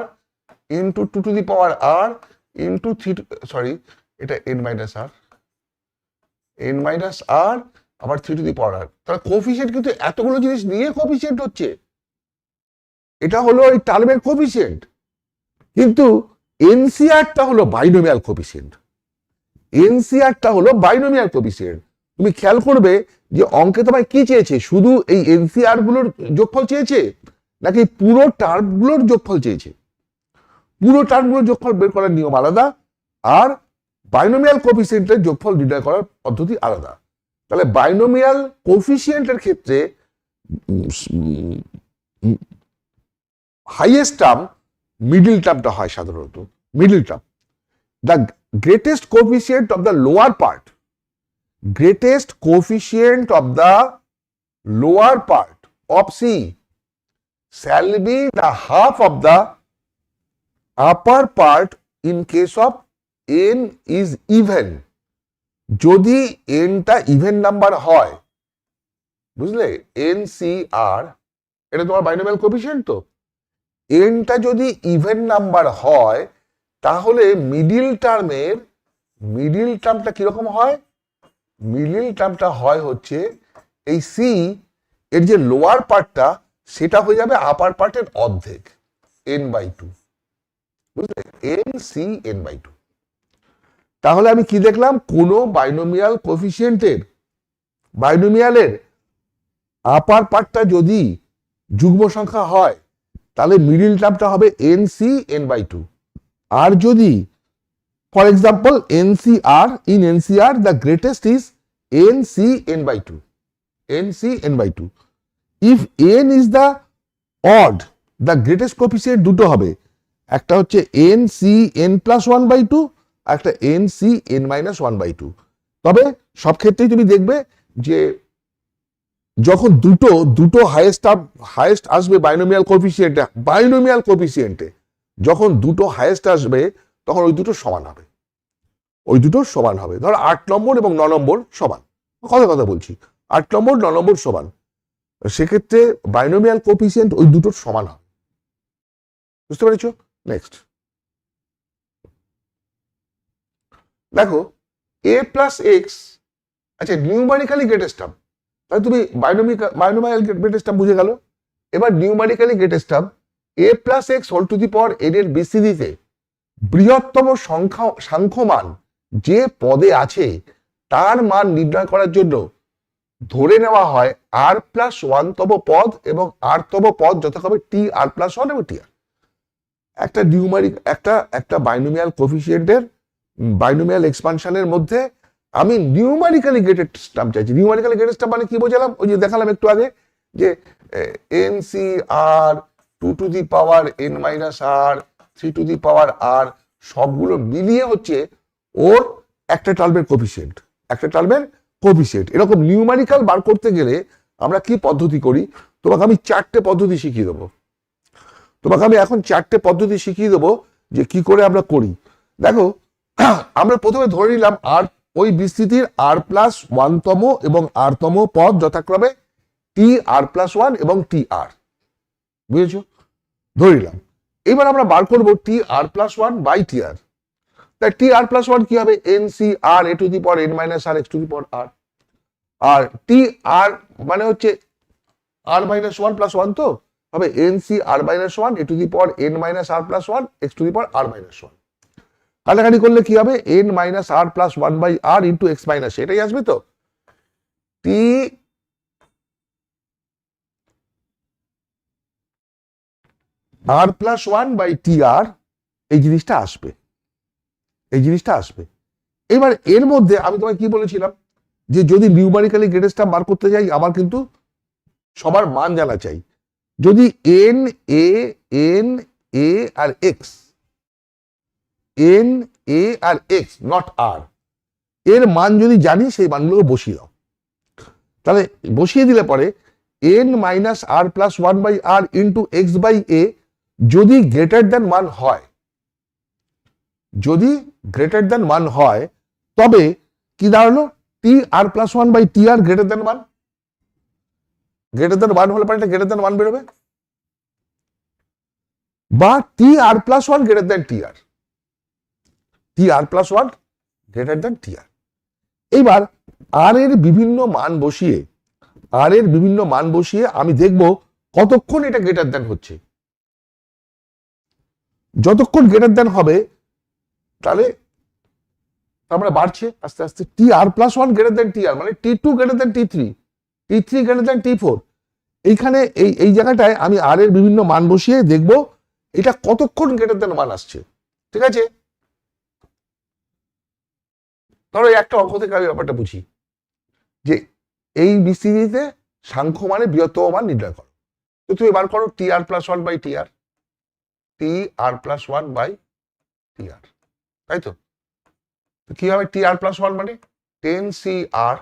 into 2 to the power r into 3, sorry এটা n মাইনাস r আবার 3 টু দি পাওয়ার r। তাহলে কোএফিসিয়েন্ট কিন্তু এতগুলো জিনিস নিয়ে কোএফিসিয়েন্ট হচ্ছে, এটা হলো এই টার্মের কোএফিসিয়েন্ট। কিন্তু এনসিআরটা হলো বাইনোমিয়াল কোফিসিয়েন্ট, এনসিআরটা হলো বাইনোমিয়াল কোফিসিয়েন্ট। তুমি খেয়াল করবে যে অঙ্কে তোমায় কি চেয়েছে, শুধু এই এনসিআর গুলোর যোগফল চেয়েছে নাকি পুরো টার্মগুলোর যোগফল চেয়েছে? পুরো টার্মগুলোর যোগফল বের করার নিয়ম আলাদা, আর বাইনোমিয়াল কোফিসিয়েন্টের যোগফল নির্ণয় করার পদ্ধতি আলাদা। তাহলে বাইনোমিয়াল কোফিসিয়েন্টের ক্ষেত্রে হাইয়েস্ট টার্ম মিডল টার্মটা হয় সাধারণত, middle term. The greatest coefficient of the lower part, greatest coefficient of the lower part of C shall be the half of the upper part in case of n is even. যদি n টা even number হয়, বুঝলে, NCR এটা তোমার binomial coefficient, তো n টা যদি even number হয় তাহলে মিডিল টার্মটা কিরকম হয়? মিডল টার্মটা হয় হচ্ছে এই সি এর যে লোয়ার পার্টটা সেটা হয়ে যাবে আপার পার্টের অর্ধেক, n/2, বুঝলে, n/2। তাহলে আমি কি দেখলাম, কোন বাইনোমিয়াল কোফিসিয়েন্টের বাইনোমিয়ালের আপার পার্টটা যদি যুগ্ম সংখ্যা হয় তাহলে মিডল টার্মটা হবে n/2। আর যদি for example in NCR the greatest is n/2, n/2। if n is the odd, the greatest coefficient দুটো হবে, একটা হচ্ছে n+1/2, একটা n-1/2। তবে সব ক্ষেত্রেই তুমি দেখবে যে যখন দুটো হাইয়েস্ট আসবে বাইনোমিয়াল কোফিসিয়েন্টে যখন দুটো হাইয়েস্ট আসবে তখন ওই দুটো সমান হবে। ধরো 8 নম্বর এবং 9 নম্বর সমান, কথা বলছি, 8 নম্বর 9 নম্বর সমান, সেক্ষেত্রে বাইনোমিয়াল কোফিসিয়েন্ট ওই দুটোর সমান হবে। বুঝতে পেরেছো? নেক্সট দেখো a+x, আচ্ছা নিউমারিক্যালি গ্রেটেস্ট টার্ম, তাহলে তুমি বাইনোমিয়াল গ্রেটেস্ট টার্ম বুঝে গেল। এবার numerically greatest term a+x whole to the power n এর বিস্তৃতিতে বৃহত্তম সাংখ্যমান যে পদে আছে তার মান নির্ণয় করার জন্য ধরে নেওয়া হয় r+1 তম পদ এবং r তম পদ যথাক্রমে tr+1 এবং tr। একটা একটা বাইনোমিয়াল কোফিসিয়েন্টের বাইনোমিয়াল এক্সপানশনের মধ্যে আমি নিউমারিক্যালি গ্রেটেস্ট টার্ম চাইছি। নিউমারিক্যালি গ্রেটেস্ট টার্ম মানে কি বোঝালাম? ওই যে দেখালাম একটু আগে যে NCR 2 to the power n-r 3 to the power r সবগুলো মিলিয়ে হচ্ছে ওর একটা টার্মের কোফিসিয়েন্ট। এরকম নিউমারিক্যাল বার করতে গেলে আমরা কি পদ্ধতি করি, তোমাকে আমি 4টে পদ্ধতি শিখিয়ে দেবো। যে কি করে আমরা করি। দেখো আমরা প্রথমে ধরে নিলাম আর ওই বিস্তৃতির r+1 তম এবং r তম পদ যথাক্রমে tr+1 এবং tr, বুঝেছো? ধরে নিলাম। এবার আমরা বার করবো tr+1/tr। তাই tr+1 কি হবে? NCR a to the power n-r x to the power r। আর tr মানে হচ্ছে r-1+1 তো হবে NCR-1 a to the power n-r+1 x to the power r-1। কাটাকাটি করলে কি হবে? n-r+1/r ইন্টু x মাইনাস, এটাই আসবে তো। r+1/tr এই জিনিসটা আসবে। এবার এর মধ্যে আমি তোমায় কি বলেছিলাম যে যদি নিউমারিক্যালি গ্রেটেস্ট টার্ম বার করতে যাই আমার কিন্তু সবার মান জানা চাই। যদি n a আর x নট r এর মান যদি জানি সেই মানগুলোকে বসিয়ে দাও। তাহলে বসিয়ে দিলে পরে n-r+1/r ইন্টু x/a যদি গ্রেটার দ্যান মান হয় তবে কি দাঁড়ালো? tr+1/tr গ্রেটার দ্যান 1 হলে পরে এটা গ্রেটার দ্যান 1 বেরোবে, বা tr+1 greater than tr, tr+1 greater than tr। এইবার r এর বিভিন্ন মান বসিয়ে আমি দেখব কতক্ষণ এটা গ্রেটার দ্যান হচ্ছে, যতক্ষণ গ্রেটার দেন হবে তাহলে আমরা বাড়ছে আস্তে আস্তে, T r plus one greater than T r, মানে T two greater than T three, T three greater than T four. এইখানে এই জায়গাটায় আমি আর এর বিভিন্ন মান বসিয়ে দেখব এটা কতক্ষণ গ্রেটার দেন মান আসছে। ঠিক আছে, ধরো একটা অঙ্ক থেকে আমি ব্যাপারটা বুঝি যে এই বিস্তৃতিতে সাংখ্য মানে বৃহত্তম মান নির্ণয় করো। তো তুমি বার করো T r plus one by T r, T r plus one by T r, তাই তো? কি হবে টি আর প্লাস ওয়ান মানে 10 CR,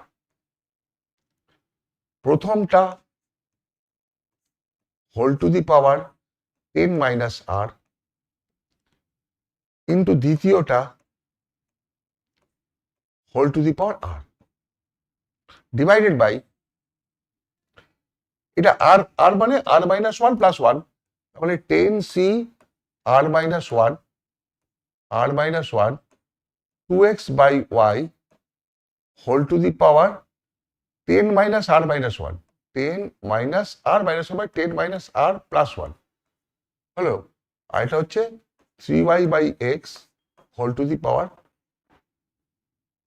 প্রথমটা whole to the power 10 minus r into দ্বিতীয়টা whole to the power r divided by এটা r, r মানে r minus one plus one, তাহলে 10 CR minus one, r minus one 2x by y whole to the power 10 minus r minus one, 10 minus r minus one by 10 minus r plus one হলো, আর এটা হচ্ছে 3y by x whole to the power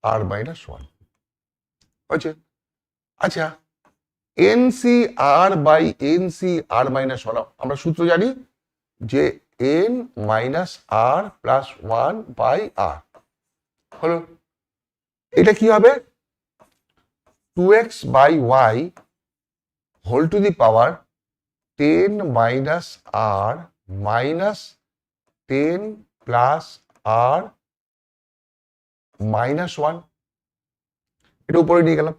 r minus one হয়েছে। আচ্ছা NCR by NCR minus one আমরা সূত্র জানি যে n minus r plus one by r হলো, এটা কি হবে 2x by y whole to the power 10 minus r minus 10 plus r minus one, এটা উপরে নিয়ে গেলাম।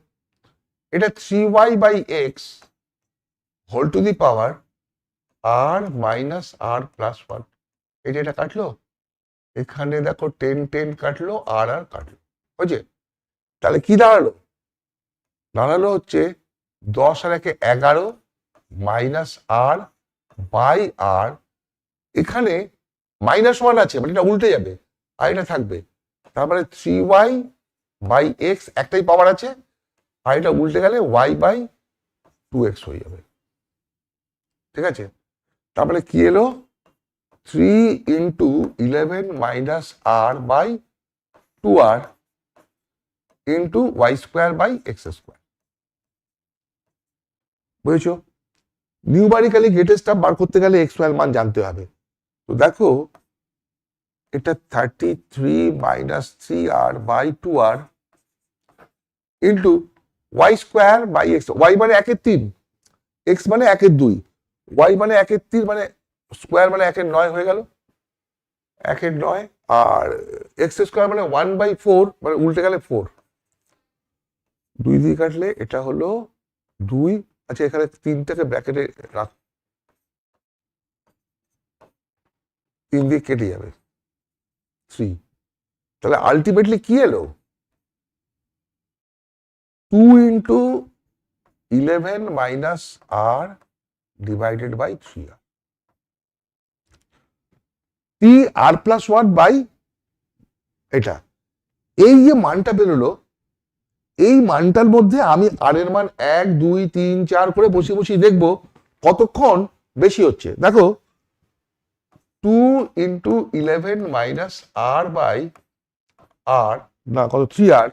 এটা 3y by x whole to the power r minus r plus one, এটা কাটলো, এখানে দেখো 10 10 কাটলো আর আর কাটলো, বুঝছে? তাহলে কি দাঁড়ালো? দাঁড়ালো হচ্ছে 10 আর 1 11 মাইনাস আর বাই আর, এখানে মাইনাস ওয়ান আছে মানে এটা উল্টে যাবে আর এটা থাকবে, তারপরে 3y বাই এক্স একটাই পাওয়ার আছে আর এটা উল্টে গেলে y বাই 2x হয়ে যাবে। ঠিক আছে, তারপরে কি এলো 3 into 11 minus r by 2r into y square by x square. বুঝেছো? নিউমারিক্যালি গ্রেটেস্ট টার্ম বার করতে গেলে এক্স ওয়াই এর মান জানতে হবে। তো দেখো এটা 33 minus 3r by 2r into y square by x, y মানে 1/3, এক্স মানে 1/2, ওয়াই মানে 1/3 মানে স্কোয়ার মানে 1/9 হয়ে গেল, 1/9, আর এক্স স্কোয়ার মানে 1/4 মানে উল্টে গেলে 4, 2 দিয়ে কাটলে এটা হলো 2। আচ্ছা এখানে 3টাকে ব্র্যাকেটে রাখ, 3 দিয়ে কেটে যাবে 3, তাহলে আলটিমেটলি কি এলো 2 into 11 minus r divided by 3r, T r plus one by এটা। এই যে মানটা বেরোলো এই মানটার মধ্যে আমি আর এর মান 1 2 3 4 করে বসিয়ে বসিয়ে দেখবো কতক্ষণ বেশি হচ্ছে। দেখো 2 into 11 minus r by r না কত 3r,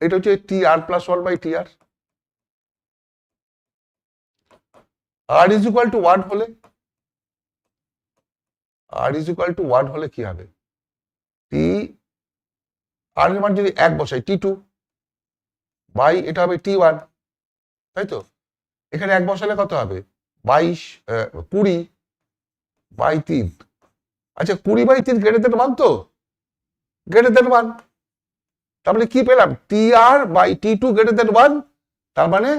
এটা হচ্ছে T r plus one by T r, r is equal to 1 হলে, আর ইজ ইকুয়াল টু 1 হলে কি হবে টি আর এর মান যদি 1 বসাই T2 বাই এটা হবে T1, তাই তো? এখানে 1 বসালে কত হবে 22 20 বাই 3। আচ্ছা 20 বাই 3 গ্রেটার দেন 1, তো গ্রেটার দেন 1, তার মানে কি পেলাম TR by T2 greater than 1, তার মানে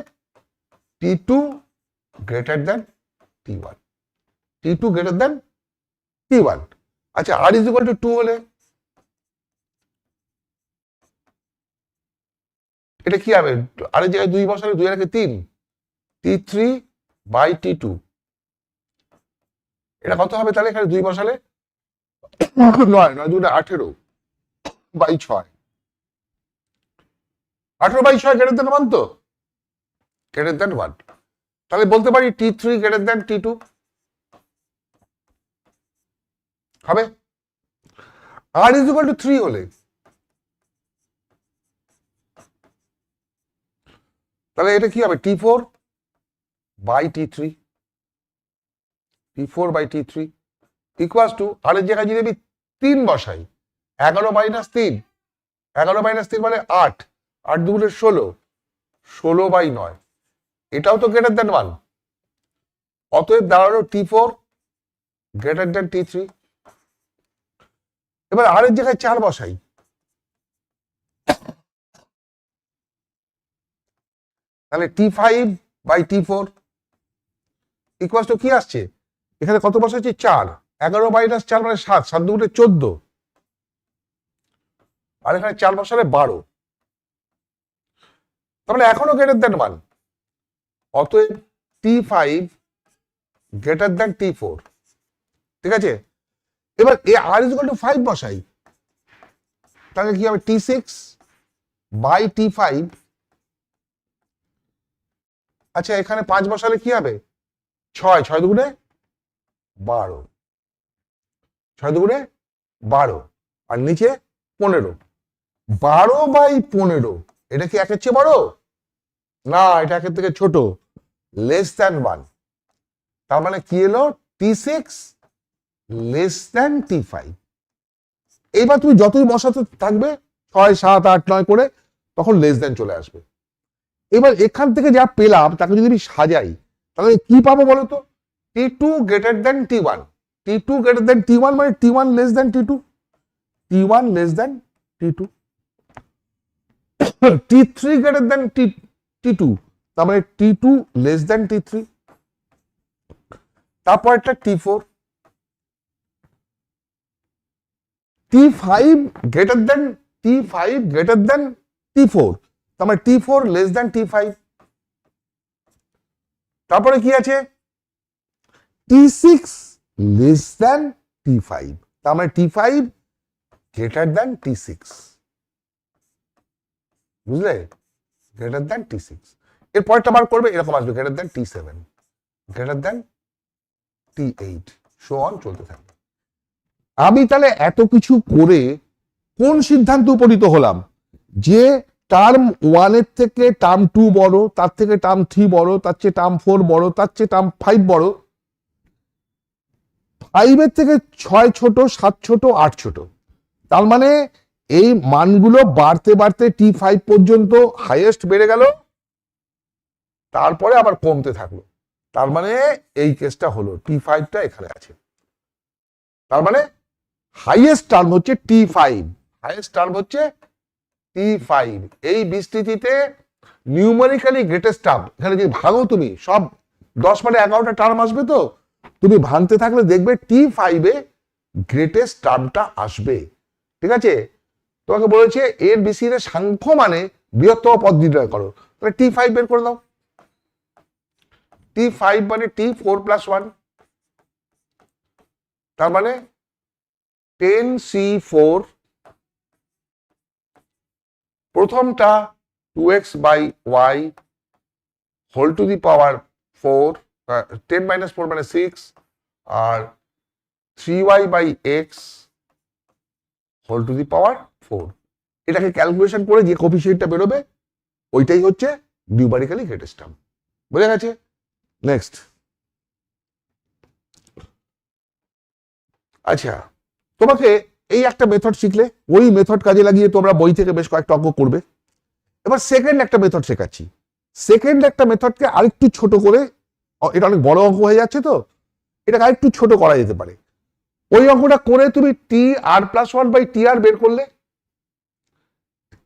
T2 greater than T1, T2 greater than T1। আচ্ছা আর ইজ ইকুয়াল টু 2 হলে এটা কি হবে, আরেক জায়গায় 2 বসালে 2 এর আগে 3, T3 বাই T2, এটা কত হবে তাহলে এখানে 2 বসালে 9 9 2 18 বাই 6, 18 বাই 6 গ্রেটার দেন 1, তো গ্রেটার দেন 1, তাহলে বলতে পারি T3 গ্রেটার দেন T2। হবে। আর ইজ ইকুয়াল টু 3 হলে তাহলে এটা কি হবে, T4 by T3, T4 by T3 equals to, r এর জায়গায় যদি আমি 3 বসাই, 11 মাইনাস 3, 11 মাইনাস 3 মানে 8, 8 দুগুণে 16, 16 বাই 9, এটাও তো গ্রেটার দেন 1, অতএব দাঁড়ালো T4 গ্রেটার দেন T3। এবার আর এর জায়গায় 4 বসাই, তাহলে T5 by T4 equals to কি আসছে, এখানে কত বসাচ্ছি 4, 11 মাইনাস 4 মানে 7, 7 দুগুণে 14, আর এখানে 4 বসালে 12, তাহলে এখনো গ্রেটার দেন 1, অতএব T5 গ্রেটার দেন T4, ঠিক আছে। এবার আর ইজ ইকুয়াল টু 5 বসাই, তাহলে কি হবে T6 বাই T5, আচ্ছা এখানে 5 বসালে কি হবে 6, 6 দুগুণে 12, 6 দুগুণে 12, আর নিচে 15, 12 বাই 15, এটা কি একের চেয়ে বড় না, এটা একের থেকে ছোট, লেস দ্যান 1, তার মানে কি এলো T6 লেস দ্যান T5। এইবার তুমি যতই বসাতে থাকবে 6, 7, 8, 9 করে, তখন লেস দ্যান চলে আসবে। এবার এখান থেকে যা পেলাম তাকে যদি আমি সাজাই, তাহলে কি পাবো বলো তো, T2 greater than T1, T2 greater than T1 মানে T1 less than T2, T1 less than T2, T3 greater than T2, তার মানে T2 লেস দেন T3, তারপর একটা T4, T5 greater than T5 greater than T4, তার মানে T4 less than T5, তারপরে কি আছে T6 লেস দেন T5, তার মানে T5 গ্রেটার দেন T6, বুঝলে, গ্রেটার দেন T6। এর পরেরটা বার করবে, এরকম আসবে greater than T7, greater than T8, so on চলতে থাকবে। আমি তাহলে এত কিছু করে কোন সিদ্ধান্তে উপনীত হলাম, যে টার্ম 1 এর থেকে টার্ম 2 বড়, তার থেকে টার্ম 3 বড়, তার চেয়ে টার্ম 4 বড়, তার চেয়ে টার্ম 5 বড়, 5 এর থেকে 6 ছোট, 7 ছোট, 8 ছোট, তার মানে এই মানগুলো বাড়তে বাড়তে T5 পর্যন্ত হাইয়েস্ট বেড়ে গেল, তারপরে আবার কমতে থাকলো, তার মানে এই কেসটা হলো T5টা এখানে আছে, তার মানে হাইয়েস্ট টার্ম হচ্ছে T5, হাইয়েস্ট টার্ম হচ্ছে T5। এই বিস্তৃতিতে নিউমেরিক্যালি গ্রেটেস্ট টার্ম, এখানে যদি ভাঙো তুমি সব 10 মানে 11টা টার্ম আসবে, তো তুমি ভাঙতে থাকলে দেখবে T5 এ গ্রেটেস্ট টার্মটা আসবে, ঠিক আছে। তোমাকে বলেছে এর বেশি সাংখ্য মানে বৃহত্তম পদ নির্ণয় করো, তাহলে T5 বের করে দাও, T5 মানে T4 প্লাস 1, তার মানে 10C4, প্রথমটা 2x by y whole to the power 4, 10 মাইনাস 4 মানে 6, আর 3y by x whole to the power 4, এটাকে ক্যালকুলেশন করে যে কোফিশিয়েন্টটা বেরোবে ওইটাই হচ্ছে নিউমেরিক্যালি গ্রেটেস্ট টার্ম, বোঝা গেছে। নেক্সট, আচ্ছা তোমাকে এই একটা মেথড শিখলে, ওই মেথড কাজে লাগিয়ে তোমরা বই থেকে বেশ কয়েকটা অঙ্ক করবে। এবার সেকেন্ড একটা মেথড শেখাচ্ছি, সেকেন্ড একটা মেথডকে আরেকটু ছোট করে, এটা অনেক বড় অঙ্ক হয়ে যাচ্ছে তো, এটাকে আরেকটু ছোট করা যেতে পারে। ওই অঙ্কটা করে তুমি TR+1 বাই TR বের করলে,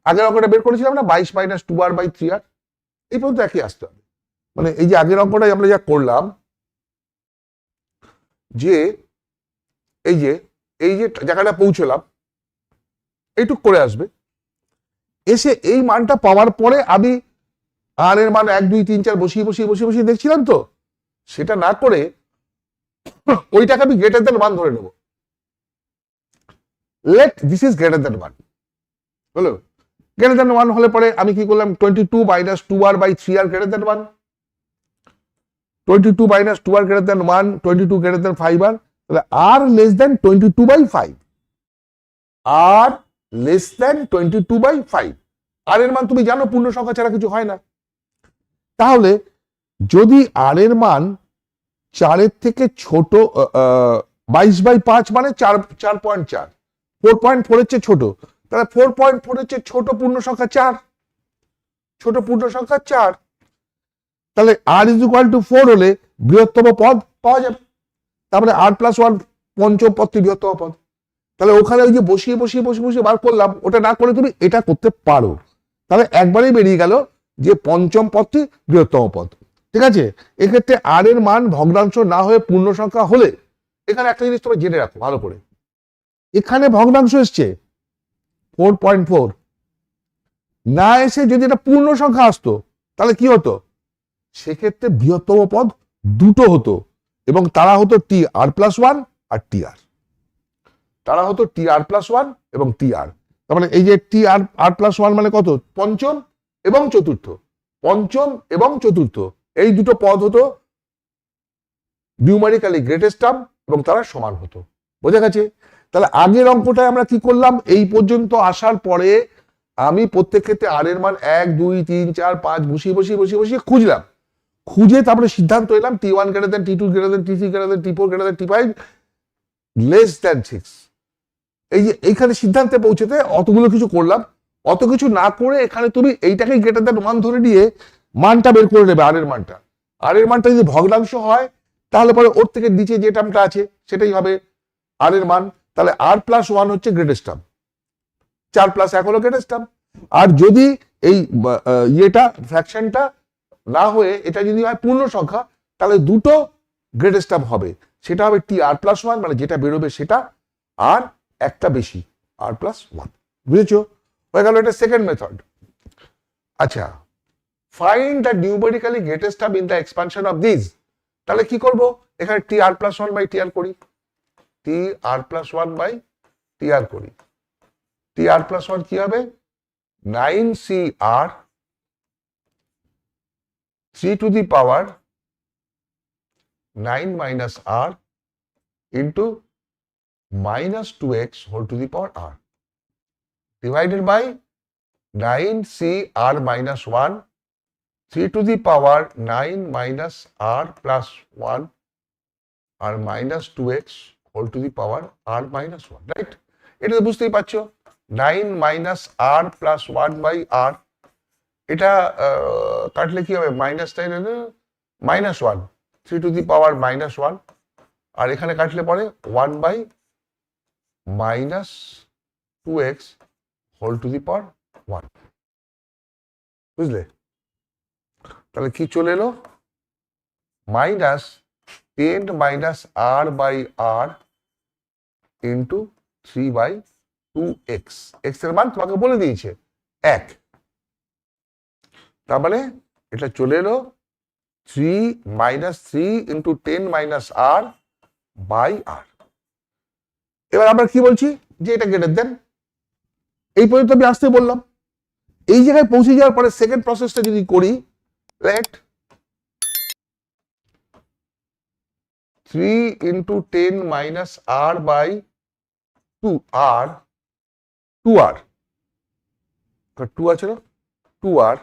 আগের অঙ্কটা বের করেছিলাম না 22 মাইনাস 2R বাই 3R, এই পর্যন্ত একই আসতে হবে। মানে এই যে আগের অঙ্কটাই আমরা যা করলাম, যে এই যে জায়গাটা পৌঁছলাম, এইটুক করে আসবে, এসে এই মানটা পাওয়ার পরে আমি আর এর মান 1, 2, 3, 4 বসিয়ে বসিয়ে বসিয়ে বসিয়ে দেখছিলাম, তো সেটা না করে ওইটাকে আমি গ্রেটার দেন 1 ধরে নেব, let this is greater than 1 হলো। গ্রেটার দেন 1 হলে পরে আমি কি করলাম, 22 minus 2R by 3R greater than 1, 22 minus 2R greater than 1, 22 greater than 5R, তাহলে আর লেস দেন 22/5, আর লেস দেন 22/5, আর এর মান তুমি জানো পূর্ণ সংখ্যা ছাড়া কিছু হয় না। তাহলে যদি আর এর মান 4 থেকে ছোট, 22/5 মানে 4.4, 4.4 এর চেয়ে ছোট, তাহলে 4.4 এর চেয়ে ছোট পূর্ণ সংখ্যা 4, ছোট পূর্ণ সংখ্যা 4, তাহলে আর ইজ ইকুয়াল টু 4 হলে বৃহত্তম পদ পাওয়া যাবে। তারপরে আর প্লাস 1 পঞ্চম পদটি বৃহত্তম পদ। তাহলে ওখানে ওই যে বসিয়ে বসিয়ে বসে বসে বার করলাম, ওটা না করে তুমি এটা করতে পারো, তাহলে একবারেই বেরিয়ে গেল যে পঞ্চম পদটি বৃহত্তম পদ। ঠিক আছে, এক্ষেত্রে আর এর মান ভগ্নাংশ না হয়ে পূর্ণ সংখ্যা হলে, এখানে একটা জিনিস তোমরা জেনে রাখো ভালো করে, এখানে ভগ্নাংশ এসছে 4.4, না এসে যদি এটা পূর্ণ সংখ্যা আসতো তাহলে কি হতো, সেক্ষেত্রে বৃহত্তম পদ দুটো হতো, এবং তারা হতো টি আর প্লাস 1 আর টি আর, তারা হতো টি আর প্লাস 1 এবং টি আর। তার মানে এই যে টি আর প্লাস 1 মানে কত, পঞ্চম এবং চতুর্থ, পঞ্চম এবং চতুর্থ এই দুটো পদ হতো নিউমেরিক্যালি গ্রেটেস্ট টার্ম, এবং তারা সমান হতো। বোঝা গেছে? তাহলে আগের অঙ্কটায় আমরা কি করলাম, এই পর্যন্ত আসার পরে আমি প্রত্যেক ক্ষেত্রে আর এর মান 1 2 3 4 5 বসিয়ে বসিয়ে বসিয়ে বসিয়ে খুঁজলাম, খুঁজে তারপরে সিদ্ধান্ত এলাম T1 greater than T2 greater than T3 greater than T4 greater than T5 less than 6। এই যে এইখানে সিদ্ধান্তে পৌঁছতে অতগুলো কিছু করলাম, অত কিছু না করে এখানে তুমি এইটাকে গ্রেটার দেন 1 ধরে নিয়ে মানটা বের করে নেবে, আর এর মানটা। আর এর মানটা যদি ভগ্নাংশ হয় তাহলে পরে ওর থেকে নিচে যে টার্মটা আছে সেটাই হবে আর এর মান। তাহলে আর প্লাস 1 হচ্ছে গ্রেটেস্ট টার্ম, 4 প্লাস 1 হলো গ্রেটেস্ট টার্ম। আর যদি এই ইয়েটা ফ্র্যাকশনটা না হয়ে এটা যদি হয় পূর্ণ সংখ্যা, তাহলে দুটো গ্রেটেস্ট টার্ম হবে, সেটা হবে টি আর প্লাস 1 মানে যেটা বেরোবে সেটা, আর একটা বেশি আর প্লাস 1। বুঝেছো? হয়ে গেল এটা সেকেন্ড মেথড। আচ্ছা, find the numerically greatest term in the expansion of this. তাহলে কি করব, এখানে টি আর প্লাস 1 বাই টি আর করি, টি আর প্লাস 1 বাই টি আর করি। টি আর প্লাস 1 কি হবে, 9CR 3 to the power 9 minus R into minus 2x whole to the power R divided by 9CR minus 1 3 to the power 9 minus R plus 1 R minus 2x whole to the power R minus 1, right? এটা তো বুঝতেই পারছো, 9 minus R plus 1 by R, এটা কাটলে কি হবে, minus 9 minus 1 3 to the power minus 1, আর এখানে কাটলে পরে 1 by minus 2x whole to the power 1। বুঝলে? তাহলে কি চলে এলো, minus 10 minus R by R into 3 by 2x। x এর মান তোমাকে বলে দিয়েছে 1, তার মানে এটা চলে এলো 3 minus 3 into 10 minus R by R। এবার আমরা কি বলছি, যে এটা গ্রেটার দেন, এই পর্যন্ত আমি আসতে বললাম। এই জায়গায় পৌঁছে যাওয়ার পরে সেকেন্ড প্রসেসটা যদি করি, late 3 into 10 minus R by 2R, 2R 2 আছে না, 2R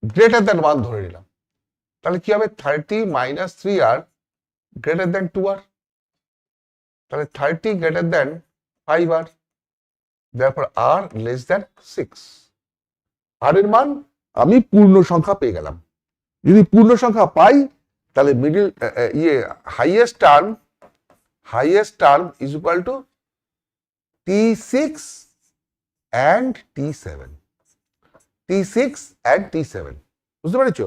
গ্রেটার দেন 1 ধরে নিলাম, তাহলে কি হবে 30 minus 3R গ্রেটার দেন 2R, তাহলে 30 greater than 5R, therefore R less than 6। আর এর মান আমি পূর্ণ সংখ্যা পেয়ে গেলাম। যদি পূর্ণ সংখ্যা পাই তাহলে middle highest term is equal two T6 and T7, T6 and T7। বুঝতে পেরেছো?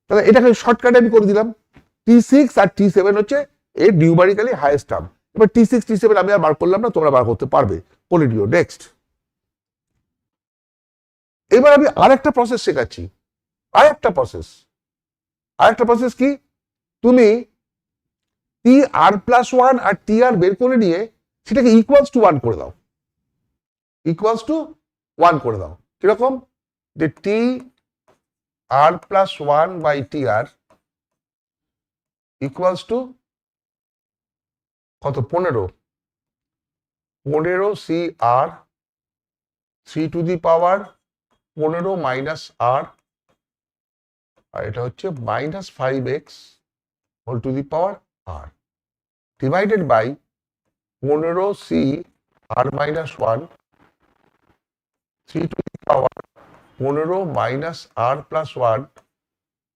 তাহলে এটাকে শর্টকাটে আমি করে দিলাম, T6 আর T7 হচ্ছে এর নিউমেরিক্যালি হাইয়েস্ট টার্ম। এবার T6 T7 আমি আর বার করলাম না, তোমরা বার করতে পারবে, করে দিও। নেক্সট, এবার আমি আরেকটা প্রসেস শেখাচ্ছি, আরেকটা প্রসেস কি, তুমি টি আর প্লাস 1 আর টি আর বের করে নিয়ে সেটাকে ইকুয়ালস টু 1 করে দাও, ইকুয়ালস টু 1 করে দাও। কিরকম, যে T r plus 1 by T r equals to কত 15 সি আর 3 মাইনাস আর, আর এটা হচ্ছে -5x whole to the power r divided by 15 c r minus 1 3 to the power 15 minus r plus 1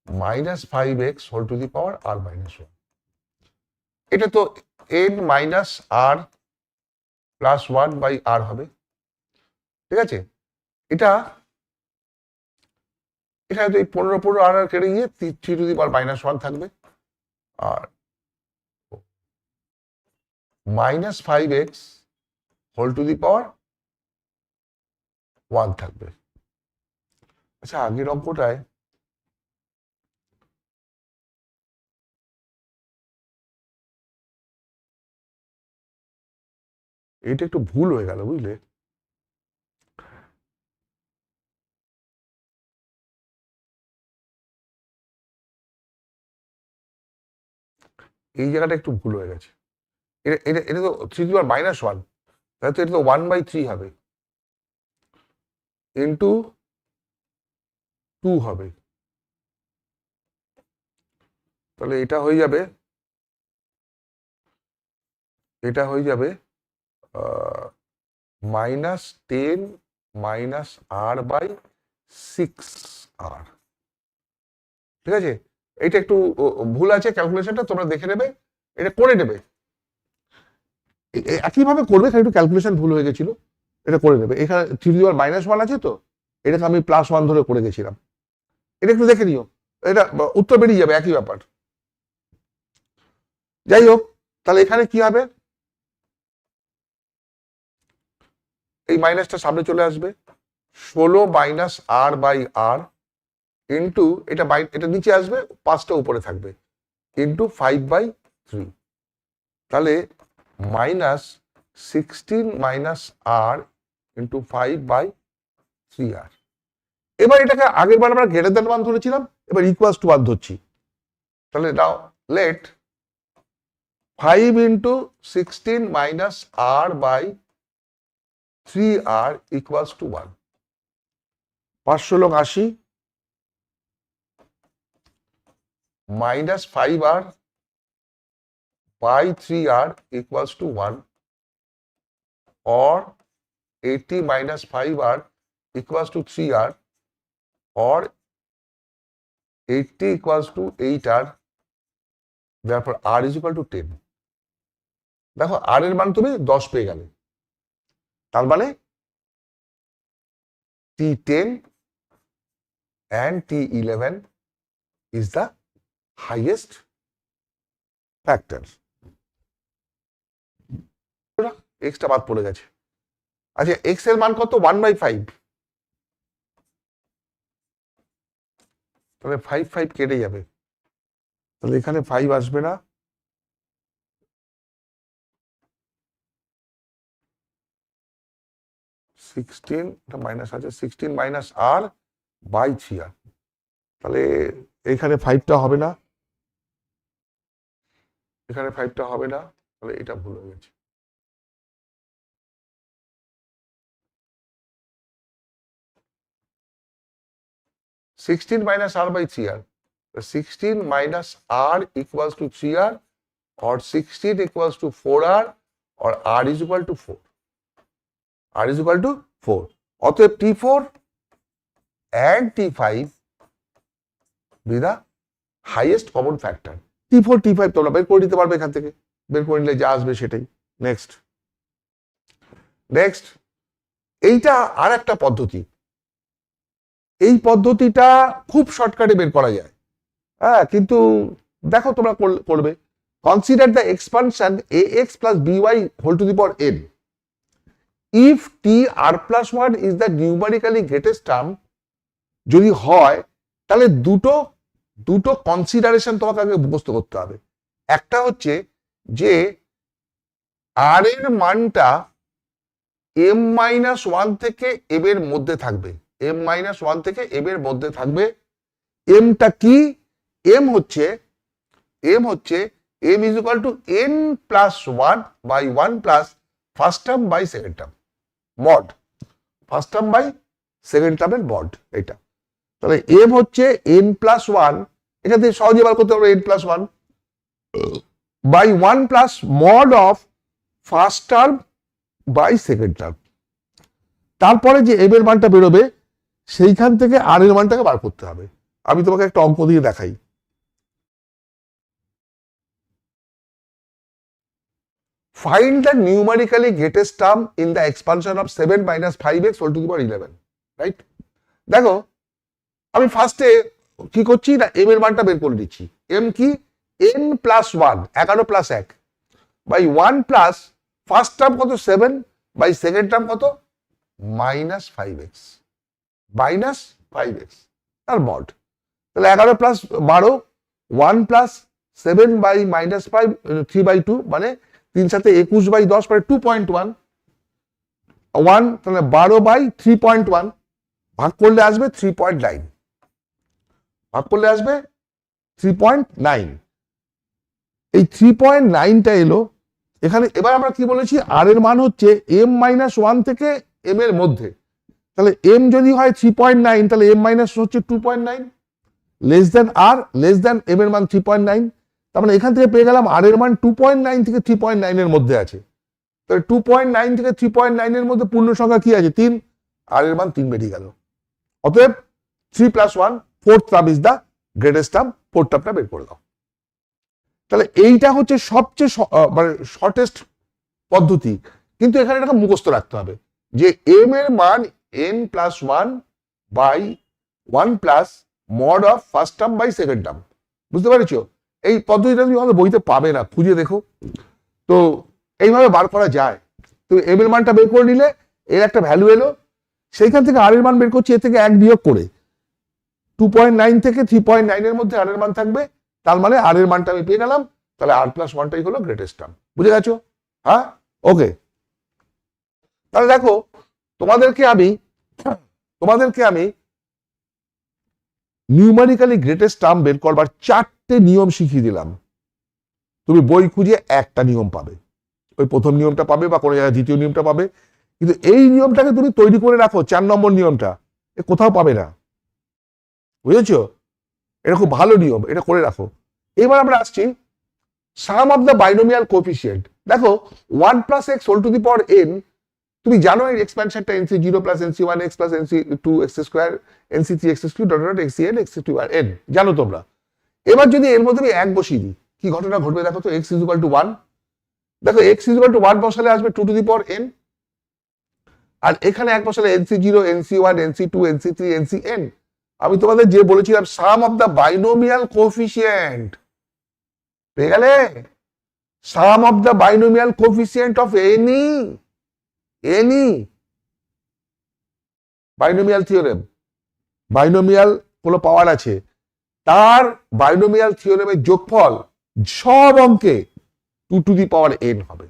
minus 5x whole to the power r minus 1. এটা তো n minus r plus 1 by r হবে, ঠিক আছে? এটা এখানে তো এই 15 আর কেটে গিয়ে 3 to the power -1 থাকবে, আর minus 5x whole to the power 1 থাকবে। আচ্ছা, আগের অঙ্কটায় এটা একটু ভুল হয়ে গেল, বুঝলে? এই জায়গাটা একটু ভুল হয়ে গেছে। এটা তো 3 to the power -1, তাহলে তো এটা তো 1/3 হবে, ইন্টু 2 হবে, তাহলে এটা হয়ে যাবে -10 মাইনাস r/6r, ঠিক আছে? এটা একটু ভুল আছে, ক্যালকুলেশনটা তোমরা দেখে নেবে, এটা করে নেবে, একইভাবে করবে, একটু ক্যালকুলেশন ভুল হয়ে গেছিল, এটা করে নেবে। এখানে 3 to the power -1 আছে, তো এটাকে আমি +1 ধরে করে গেছিলাম, এটা একটু দেখে নিও, এটা উত্তর বেরিয়ে যাবে, একই ব্যাপার। যাই হোক, তাহলে এখানে কি হবে, এই মাইনাসটা সামনে চলে আসবে, 16 মাইনাস r/r ইন্টু এটা নিচে আসবে, 5টা উপরে থাকবে, ইন্টু 5/3, তাহলে -16 মাইনাস r ইন্টু 5/3r। এবার এটাকে আগের বার আমরা গ্রেটার দ্যান 1 ধরেছিলাম, এবার ইকুয়ালস টু 1 ধরছি, তাহলে নাও লেট 5 ইন্টু 16 মাইনাস r/3r equals to 1। 5 × 80 minus 5r by 3r equals to 1, or 80 minus 5r equals to 3r, or 80 equals to 8r, therefore r is equal to 10। দেখো r এর মান তুমি 10 পেয়ে গেলে, তার মানে T10 and T11 is the highest factor। Extra বাদ পড়ে গেছে। আচ্ছা, এক্স এর মান কত? 1/5, তাহলে 5 কেটে যাবে, তাহলে এখানে 5 আসবে না, মাইনাস আছে, 16 মাইনাস r/3r, তাহলে এখানে 5টা হবে না, এখানে 5টা হবে না, তাহলে এটা ভুল হয়ে গেছে। Sixteen minus r/3r, 16 minus r equals to 3r, or 16 equals to 4r, or r is equal to 4, r is equal to 4। অতএব T4 and T5 be the highest common factor। T4 T5 তোমরা বের করে নিতে পারবে, এখান থেকে বের করে নিলে যা আসবে সেটাই। নেক্সট এইটা আর একটা পদ্ধতি, এই পদ্ধতিটা খুব শর্টকাটে বের করা যায়, হ্যাঁ, কিন্তু দেখো তোমরা করবে। Consider the expansion ax plus by whole to the power n if tr+1 is the numerically greatest term। যদি হয় তাহলে দুটো কনসিডারেশন তোমাকে আগে মুখস্থ করতে হবে। একটা হচ্ছে যে r এর মানটা m-1 থেকে m এর মধ্যে থাকবে, m-1 থেকে m এর মধ্যে থাকবে। এমটা কি? এম হচ্ছে এম হচ্ছে M is equal to N plus one by one plus first term by second term mod, first term by second টার্মের মড এটা। তাহলে এম হচ্ছে এন প্লাস ওয়ান, এখান থেকে সহজে বার করতে পারবো N plus one by one plus mod of first term by second term. তারপরে যে এম এর মানটা বেরোবে সেইখান থেকে আর এর মানটাকে বার করতে হবে। আমি তোমাকে একটা অঙ্ক দিয়ে দেখাই। Find the numerically greatest term in the expansion of 7 minus 5x whole to the power 11, right? দেখো আমি ফার্স্টে কি করছি না এম এর মানটা বের করে দিচ্ছি। এম কি N plus one 11 plus 1 by one plus first term কত 7 বাই সেকেন্ড টার্ম কত মাইনাস 5x মাইনাস 5x তার মড। তাহলে 11 plus 12 1 plus 7 by minus 5 3 by 2 মানে 3 সাথে 21 বাই 10 মানে 2.1 1 তাহলে 12 বাই 3.1 ভাগ করলে আসবে 3.9 ভাগ করলে আসবে 3.9। এই 3.9টা এলো এখানে। এবার আমরা কি বলেছি আর এর মান হচ্ছে m মাইনাস 1 থেকে m এর মধ্যে। তাহলে m যদি হয় 3.9 তাহলে m মাইনাস হচ্ছে 2.9 লেস দেন আর লেস দেন m এর মান 3.9। তার মানে এখান থেকে পেয়ে গেলাম আর এর মান 2.9 থেকে 3.9 এর মধ্যে আছে। তাহলে 2.9 থেকে 3.9 এর মধ্যে পূর্ণ সংখ্যা কি আছে 3, আর এর মান 3 বেরিয়ে গেল। অতএব 3 plus 1 fourth term is the greatest term, fourth টার্মটা বের করে দাও। তাহলে এইটা হচ্ছে সবচেয়ে মানে শর্টেস্ট পদ্ধতি, কিন্তু এখানে এটাকে মুখস্থ রাখতে হবে যে এম এর মান n plus 1 by 1 plus mod of first term by second term. বুঝতে পারছো? এই পদ্ধতিটা তুমি আমাদের বইতে পাবে না, খুঁজে দেখো। তো এইভাবে বার করা যায়। তো এম এর মানটা বের করে নিলে এর একটা ভ্যালু এলো, সেইখান থেকে আর এর মান বের করছি এর থেকে 1 বিয়োগ করে 2.9 থেকে 3.9 এর মধ্যে আর এর মান থাকবে, তার মানে আর এর মানটা আমি পেয়ে গেলাম। তাহলে আর প্লাস ওয়ানটাই হলো গ্রেটেস্ট টার্ম। বুঝে গেছো? হ্যাঁ, ওকে। তাহলে দেখো তোমাদেরকে আমি নিউমারিক্যালি গ্রেটেস্ট টার্ম বের করবার 4টে নিয়ম শিখিয়ে দিলাম। তুমি বই খুঁজে একটা নিয়ম পাবে, ওই প্রথম নিয়মটা পাবে বা কোনো জায়গায় দ্বিতীয় নিয়মটা পাবে, কিন্তু এই নিয়মটাকে তুমি তৈরি করে রাখো 4 নম্বর নিয়মটা, এ কোথাও পাবে না। বুঝেছো? এটা খুব ভালো নিয়ম, এটা করে রাখো। এবার আমরা আসছি sum of the binomial coefficient. দেখো 1 plus x whole to the power n, তুমি জানো এর এক্সপ্যানশনটা nc0 plus nc1x plus nc2x square nc3x cube dot dot xn x2 আর n জানো তোমরা। এবার যদি এর মধ্যে আমি 1 বসিয়ে দিই কি ঘটনা ঘটবে দেখো তো। x ইজ ইকুয়াল টু 1, দেখো x ইজ ইকুয়াল টু 1 বসালে আসবে 2 টু দি পাওয়ার n, আর এখানে 1 বসালে nc0 nc1 nc2 nc3 ncn। আমি তোমাদের যে বলেছিলাম sum of the binomial coefficient পেয়ে গেলে, sum of the binomial coefficient of any binomial theorem, binomial কোনো পাওয়ার আছে তার বাইনোমিয়াল থিওরেমের যোগফল সব অঙ্কে 2 টু দি পাওয়ার n হবে,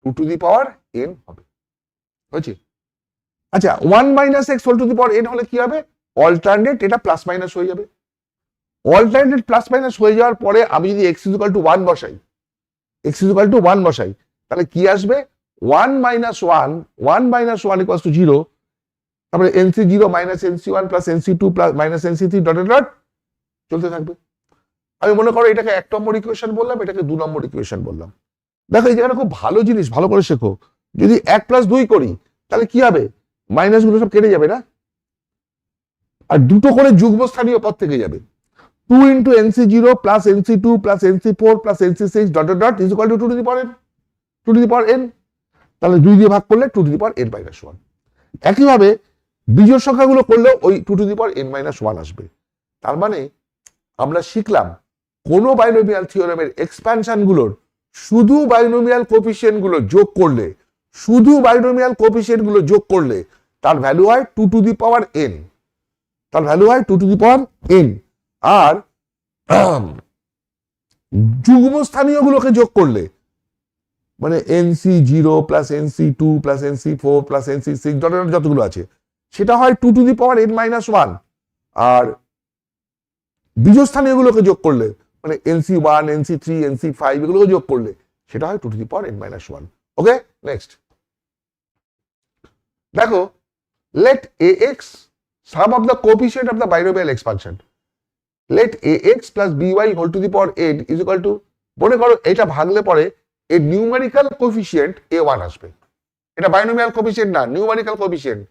2 টু দি পাওয়ার n হবে। হয়েছে? আচ্ছা 1 minus x whole to the power n হলে কি হবে? অল্টারনেট এটা প্লাস মাইনাস হয়ে যাবে। অল্টারনেট প্লাস মাইনাস হয়ে যাওয়ার পরে আমি যদি x ইকুয়াল টু 1 বসাই, x ইকুয়াল টু 1 বসাই, তাহলে কি আসবে 1 মাইনাস 1 ইকুয়ালস টু 0, তারপরে nc0 minus nc1 plus nc2 plus minus nc3 dot dot চলতে থাকবে। আমি মনে করো এটাকে 1 নম্বর ইকুয়েশন বললাম, এটাকে 2 নম্বর ইকুয়েশন বললাম। দেখো এই জায়গাটা খুব ভালো জিনিস, ভালো করে শেখো। যদি 1 প্লাস 2 করি তাহলে কি হবে? মাইনাস গুলো সব কেটে যাবে না, আর দুটো করে যুগ্মস্থানীয় পদ থেকে যাবে। 2 into nc0 plus nc2 plus nc4 plus nc6 dot dot dot is equal to 2 to the power n, 2 to the power n। তাহলে 2 দিয়ে ভাগ করলে 2 to the power n minus 1। একইভাবে বিজোড় সংখ্যাগুলো করলেও ওই 2 to the power n minus 1 আসবে। তার মানে আমরা শিখলাম কোন বাইনোমিয়াল থিওরেমের এক্সপ্যানশন গুলোর শুধু বাইনোমিয়াল কোএফিসিয়েন্ট গুলো যোগ করলে, শুধু বাইনোমিয়াল কোএফিসিয়েন্ট গুলো যোগ করলে তার ভ্যালু হয় 2 to the power n, তার ভ্যালু হয় 2 to the power n। আর যুগ্মস্থানীয় গুলোকে যোগ করলে মানে nc0 plus nc2 plus nc4 plus nc6 যতগুলো আছে সেটা হয় 2 to the power n minus 1। আর বীজস্থানীয় গুলোকে যোগ করলে মানে NC1, NC3, NC5 এগুলো যোগ করলে সেটা হয় 2 to the power n minus 1. Okay, next দেখো, let ax sum of the coefficient of the binomial expansion, let ax plus by whole to the power n is equal to, মনে করো এটা ভাগলে পরে এর নিউমেরিক্যাল কোএফিসিয়েন্ট a1 আসবে। এটা binomial coefficient না, numerical coefficient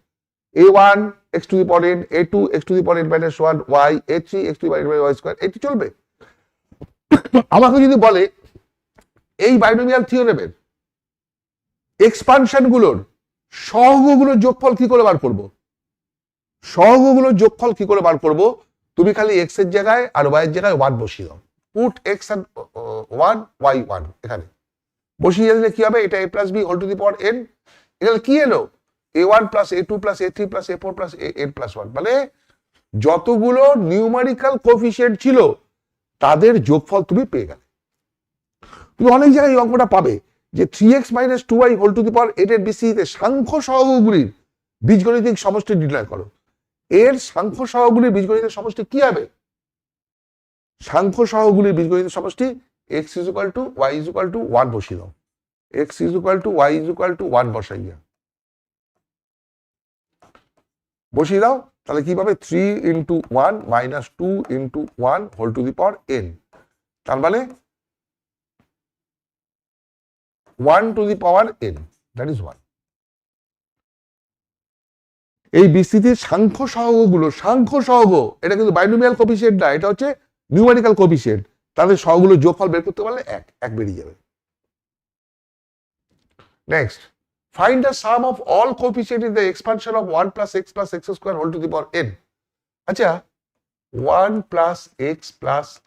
a1 x to the power n, a2 x to the power n minus 1, y, a3 x to the power n minus y square, এটি চলবে। আমাকে যদি বলে এই বাইনোমিয়াল থিওরেমের এক্সপানশন গুলোর সহগগুলোর যোগফল কি করে বার করব, সহগগুলোর যোগফল কি করে বার করব, তুমি খালি x এর জায়গায় আর y এর জায়গায় 1 বসিয়ে দাও, পুট x and 1 y 1 এখানে বসিয়ে দিলে কি হবে, এটা a plus b whole to the power n, এখানে কি এলো a1 plus a2 plus a3 plus a4 plus an plus 1, মানে যতগুলো নিউমেরিক্যাল কোএফিসিয়েন্ট ছিল তাদের যোগফল তুমি পেয়ে গেলে। তুমি অনেক জায়গায় এই অঙ্কটা পাবে যে 3x minus 2y whole to the power n এর বিসিতে সাংখ্য সহগগুলির বীজগণিতিক সমষ্টি নির্ণয় করো। এর সাংখ্য সহগগুলির বীজগণিতিক সমষ্টি কি হবে, সাংখ্য সহগগুলির বীজগণিতিক সমষ্টি x is equal to y is equal to 1 বসিয়ে দাও, x is equal to y is equal to 1 বসাইয়া বসিয়ে দাও, তাহলে কি পাবে 3 into 1 minus 2 into 1 whole to the power n, তার মানে 1 to the power n, that is 1। এই বিস্তৃতির সাংখ্য সহগগুলো, সাংখ্য সহগ এটা কিন্তু বাইনোমিয়াল কোএফিসিয়েন্ট না, এটা হচ্ছে নিউমেরিক্যাল কোএফিসিয়েন্ট, তাদের সহগগুলো যোগফল বের করতে পারলে এক বেরিয়ে যাবে। Next, find the sum of all coefficient in the expansion of 1 plus x square whole to the power n। আচ্ছা, 1 plus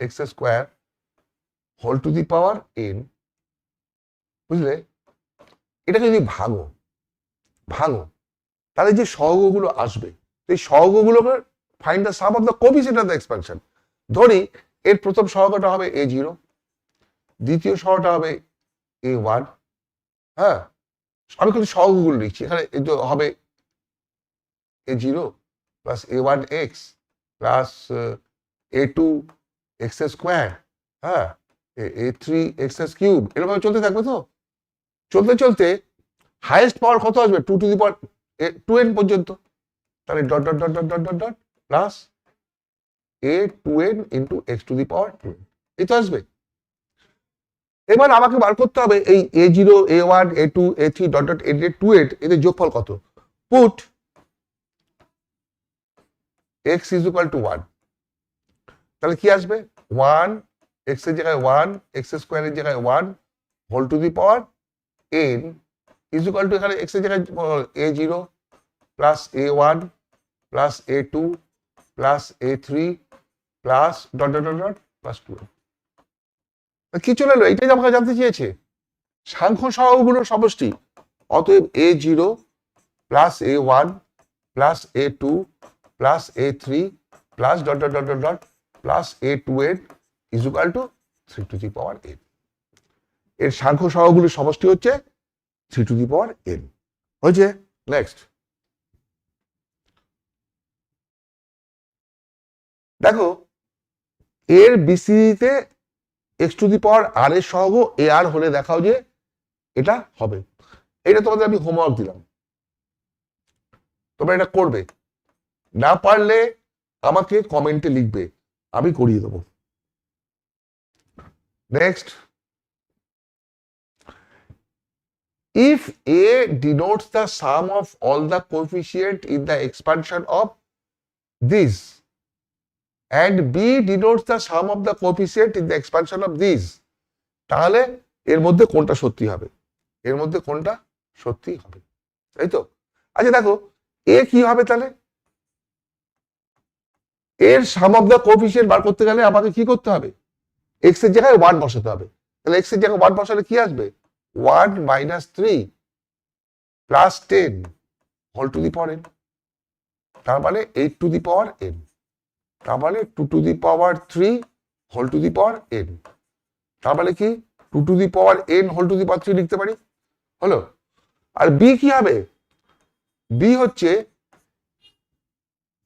x square whole to the power n, বুঝলে, এটা যদি ভাঙো তাহলে যে সহগগুলো আসবে, এই সহগগুলোকে find the sum of the coefficient of the expansion. ধরি এর প্রথম সহগটা হবে a0, দ্বিতীয় সহগটা হবে a1, হ্যাঁ আমি কিন্তু সহগগুলো লিখছি, এখানে হবে a0 plus a1x plus a2 x square, হ্যাঁ a3 x কিউব, এরকম চলতে থাকবে। তো চলতে চলতে হাইয়েস্ট পাওয়ার কত আসবে, 2 to the power 2n পর্যন্ত, তাহলে dot dot dot dot dot dot dot plus a2n into x to the power 2n, এই তো আসবে। এবার আমাকে বার করতে হবে এই a0 a1 a2 a3 dot dot a2n এদের যোগফল কত, put x is equal to 1, তাহলে কি আসবে 1 x এর জায়গায় 1 x স্কয়ারের জায়গায় 1 whole to the power n is equal to, এখানে x এর জায়গায় a0 plus a1 plus a2 plus a3 plus dot dot dot plus 2। কি চলে এলো, এইটাই আমাকে জানতে চেয়েছে, সাংখ্য সহগগুলোর সমষ্টি, অতএব a0 plus a1 plus a2 plus a3 plus dot dot dot dot plus a2n is equal to 3 to the power n। এর সাংখ্য সহগগুলোর সমষ্টি হচ্ছে 3 to the power n হয়েছে। নেক্সট দেখো, এর বিস্তৃতিতে x to the power r এর সহগ ar হলে দেখাও যে এটা হবে। এটা তোমাদের আমি হোমওয়ার্ক দিলাম, তোমরা এটা করবে, না পারলে আমাকে কমেন্টে লিখবে, আমি করিয়ে দেবো। Next, if a denotes the sum of all the coefficient in the expansion of this and b denotes the sum of the coefficient in the expansion of this, তাহলে এর মধ্যে কোনটা সত্যি হবে, এর মধ্যে কোনটা সত্যি হবে, তাই তো। আচ্ছা দেখো, এ কি হবে, তাহলে এর সাম অফ দ্য কোএফিসিয়েন্ট বার করতে গেলে আমাকে কি করতে হবে, এক্স এর জায়গায় 1 বসাতে হবে। তাহলে এক্স এর জায়গায় 1 বসালে কি আসবে, 1 minus 3 plus 10 whole to the power n, তার মানে 8 to the power n, তার মানে 2 to the power 3 whole to the power n, তার মানে কি 2 to the power n whole to the power 3 লিখতে পারি, হলো। আর বি কি হবে, বি হচ্ছে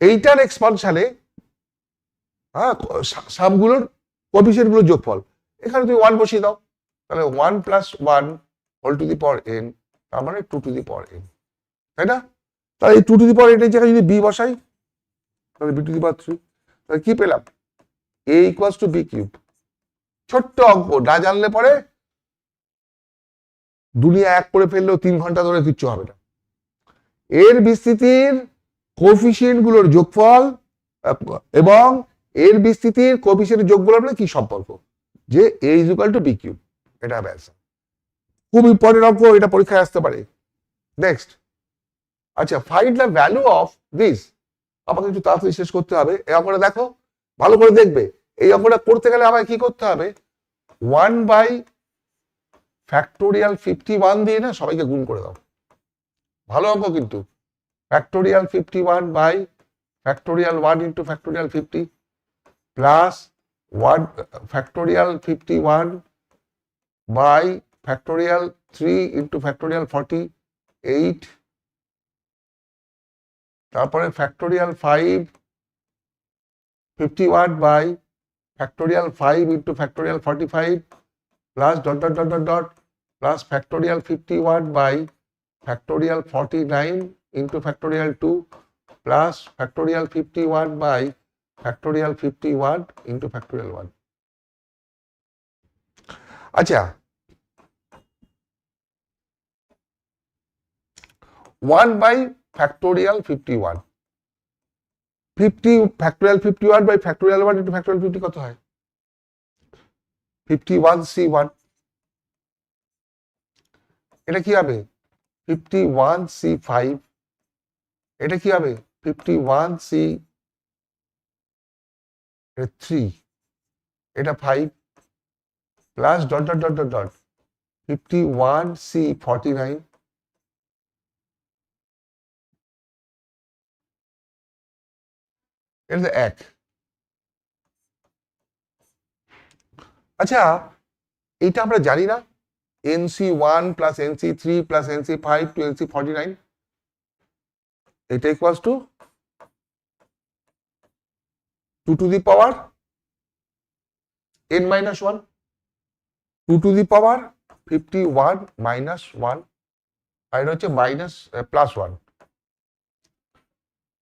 এইটার এক্সপানশনে, হ্যাঁ সামগুলোর কোএফিসিয়েন্ট গুলোর যোগফল, এখানে তুমি 1 বসিয়ে দাও, তাহলে 1 + 1 whole to the power n, তার মানে 2 টু দি পাওয়ার n, তাই না? তাহলে এই 2 টু দি পাওয়ার n এর জায়গায় যদি b বসাই, তাহলে b টু দি পাওয়ার 3, তাহলে কি পেলাম? a = b³। ছোট্ট অঙ্ক, না জানলে পরে দুনিয়া এক করে ফেললেও 3 ঘন্টা ধরে কিচ্ছু হবে না। এর বিস্তৃতির কোএফিসিয়েন্ট গুলোর যোগফল এবং এর বিস্তৃতির কোএফিসিয়েন্টের যোগফল মানে কি সম্পর্ক, যে a = b³, এটা ব্যাস। খুব ইম্পর্টেন্ট অঙ্ক, এটা পরীক্ষায় আসতে পারে। নেক্সট, আচ্ছা, find the value of this. আমাকে একটু তাড়াতাড়ি শেষ করতে হবে। এই অঙ্কটা দেখো, ভালো করে দেখবে। এই অঙ্কটা করতে গেলে আমাকে কি করতে হবে, 1/51 দিয়ে না সবাইকে গুণ করে দাও। ভালো অঙ্ক কিন্তু। (51/(1 × (50) প্লাস 1/(51/(3 × (48) তারপরে 51/(5 × (45) প্লাস প্লাস 51/(49 × (2) প্লাস 51/(51 × (1). আচ্ছা, 1/(51) 51/(1 × (50) কত হয়? 51c1। এটা কি হবে? 51c5। এটা কি হবে? 51c3। এটা 5 প্লাস 51c49। এটা 1। আচ্ছা, এটা আমরা জানি না, NC1 + NC3 + NC5 to NC49, এটা equals to 2 to the power n - 1, 2 to the power 51 - 1, আর এটা হচ্ছে +1,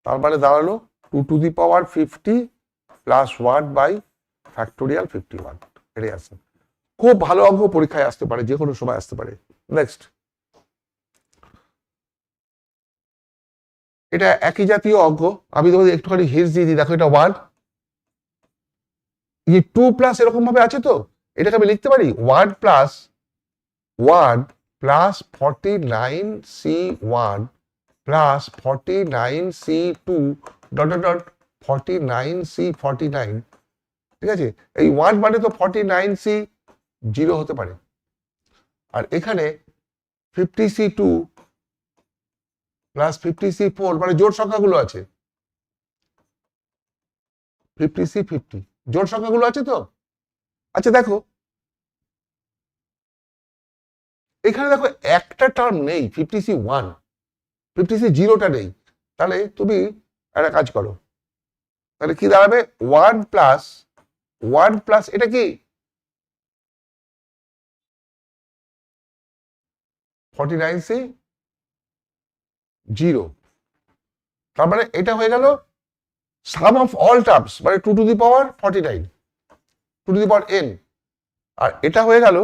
তার মানে দাঁড়ালো 2 টু দি পাওয়ার 50 + 1/(51). এটাই আছে। খুব ভালো অঙ্ক, পরীক্ষায় আসতে পারে, যে কোনো সময় আসতে পারে। নেক্সট, এটা একই জাতীয় অঙ্ক, আমি তোমাদের একটুখানি হিন্টস দিয়ে দিই। দেখো, এটা 1, 2 প্লাস এরকম ভাবে আছে, তো এটাকে আমি লিখতে পারি 1 + 1 + 49c1 + 49c2 ... 49c49। ঠিক আছে, এই 1 মানে তো 49c0 হতে পারে, আর এখানে 50c2 + 50c4 মানে জোড় সংখ্যাগুলো আছে। 50c50 জোড় সংখ্যাগুলো আছে তো। আচ্ছা দেখো, এখানে দেখো একটা টার্ম নেই, 50c1, 50c0টা নেই। তাহলে তুমি একটা কাজ করো, তাহলে কি দাঁড়াবে? 1 + 1 + এটা কি 49c0, তার মানে এটা হয়ে গেল সাম অফ অল টার্মস, মানে 2 to the power 49, 2 to the power n। আর এটা হয়ে গেল,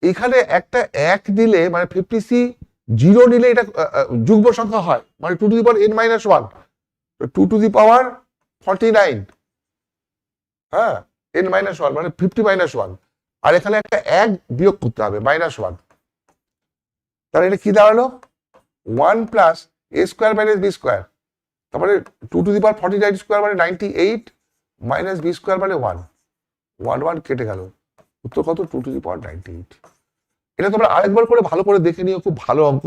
এখানে একটা 1 দিলে মানে 50c0 নিলে এটা যুগ্ম সংখ্যা হয়, মানে 2 to the power n - 1, 2 to the power 49, হ্যাঁ, n - 1 মানে 50 - 1, আর এখানে একটা 1 বিয়োগ করতে হবে, -1। তাহলে এটা কি দাঁড়ালো? 1 + a² - b², তারপরে 2 টু দি পাওয়ার 49² মানে 98 - b² মানে 1, 1 কেটে গেল। উত্তর কত? 2 টু দি পাওয়ার 98। এটা তোমরা আরেকবার করে ভালো করে দেখে নিও, খুব ভালো অঙ্ক।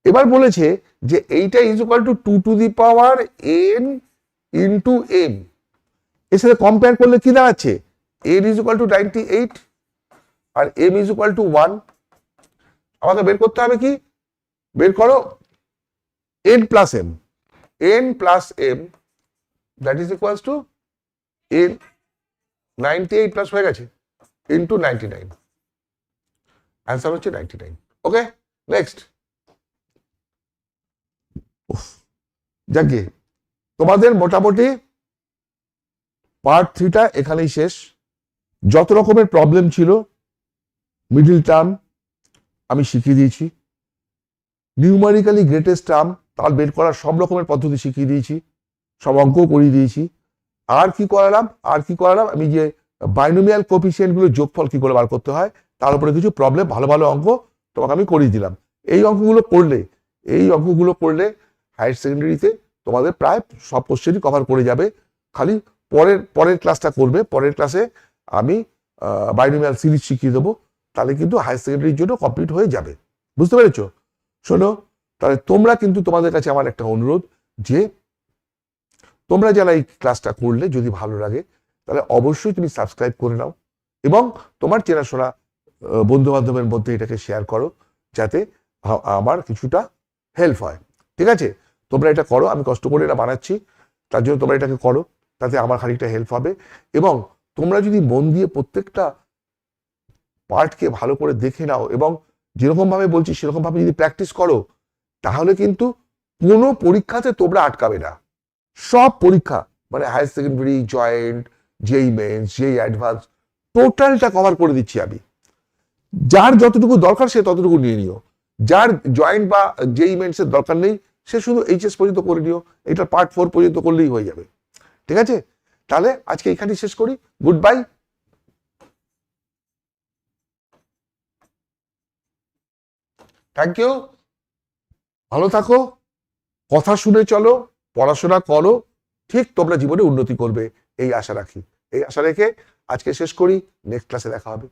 এবার বলেছে যে এইটা = 2 to the power n × m। এর সাথে কম্পেয়ার করলে কি দাঁড়াচ্ছে? n = 98 আর m = 1। আমাকে বের করতে হবে কি? বের করো n + m। n + m that is equals to in 98 plus হয়ে গেছে ইন্টু 99, অ্যান্সার হচ্ছে 99। ওকে, নেক্সট। যাকে তোমাদের মোটামুটি পার্ট 3টা এখানেই শেষ। যত রকমের প্রবলেম ছিল মিডল টার্ম আমি শিখিয়ে দিয়েছি, নিউমারিক্যালি গ্রেটেস্ট টার্ম তার বের করার সব রকমের পদ্ধতি শিখিয়ে দিয়েছি, সব অঙ্কও করিয়ে দিয়েছি। আর কি করালাম আমি যে বাইনোমিয়াল কোএফিসিয়েন্টগুলো যোগফল কি করে বার করতে হয় তার উপরে কিছু প্রবলেম, ভালো ভালো অঙ্ক তোমাকে আমি করিয়ে দিলাম। এই অঙ্কগুলো করলে হায়ার সেকেন্ডারিতে তোমাদের প্রায় সব কোশ্চেনই কভার করে যাবে। খালি পরের ক্লাসটা করবে, পরের ক্লাসে আমি বাইনোমিয়াল সিরিজ শিখিয়ে দেবো, তাহলে কিন্তু হায়ার সেকেন্ডারির জন্য কমপ্লিট হয়ে যাবে। বুঝতে পেরেছো? শোনো, তাহলে তোমরা কিন্তু তোমাদের কাছে আমার একটা অনুরোধ যে তোমরা যারা এই ক্লাসটা করলে যদি ভালো লাগে তাহলে অবশ্যই তুমি সাবস্ক্রাইব করে নাও এবং তোমার চেনাশোনা বন্ধু বান্ধবের মধ্যে এটাকে শেয়ার করো, যাতে আমার কিছুটা হেল্প হয়। ঠিক আছে? তোমরা এটা করো, আমি কষ্ট করে এটা বানাচ্ছি, তার জন্য তোমরা এটাকে করো, তাতে আমার খানিকটা হেল্প হবে। এবং তোমরা যদি মন দিয়ে প্রত্যেকটা পার্টকে ভালো করে দেখে নাও এবং যেরকম ভাবে বলছি সেরকম ভাবে যদি প্র্যাকটিস করো, তাহলে কিন্তু কোনো পরীক্ষাতে তোমরা আটকাবে না। সব পরীক্ষা মানে হায়ার সেকেন্ডারি, জয়েন্ট, জেই মেন্স, জেই অ্যাডভান্স, টোটালটা কভার করে দিচ্ছি আমি। যার যতটুকু দরকার সে ততটুকু নিয়ে নিও, যার জয়েন্ট বা জেই মেন্সের দরকার নেই সে শুধু এইচএস পর্যন্ত করে নিও, এটা পার্ট 4 পর্যন্ত করলেই হয়ে যাবে। ঠিক আছে? তাহলে আজকে এখানেই শেষ করি। Good bye. Thank you. ভালো থাকো, কথা শুনে চলো, পড়াশোনা করো, ঠিক তোমরা জীবনে উন্নতি করবে এই আশা রাখি। এই আশা রেখে আজকে শেষ করি, নেক্সট ক্লাসে দেখা হবে।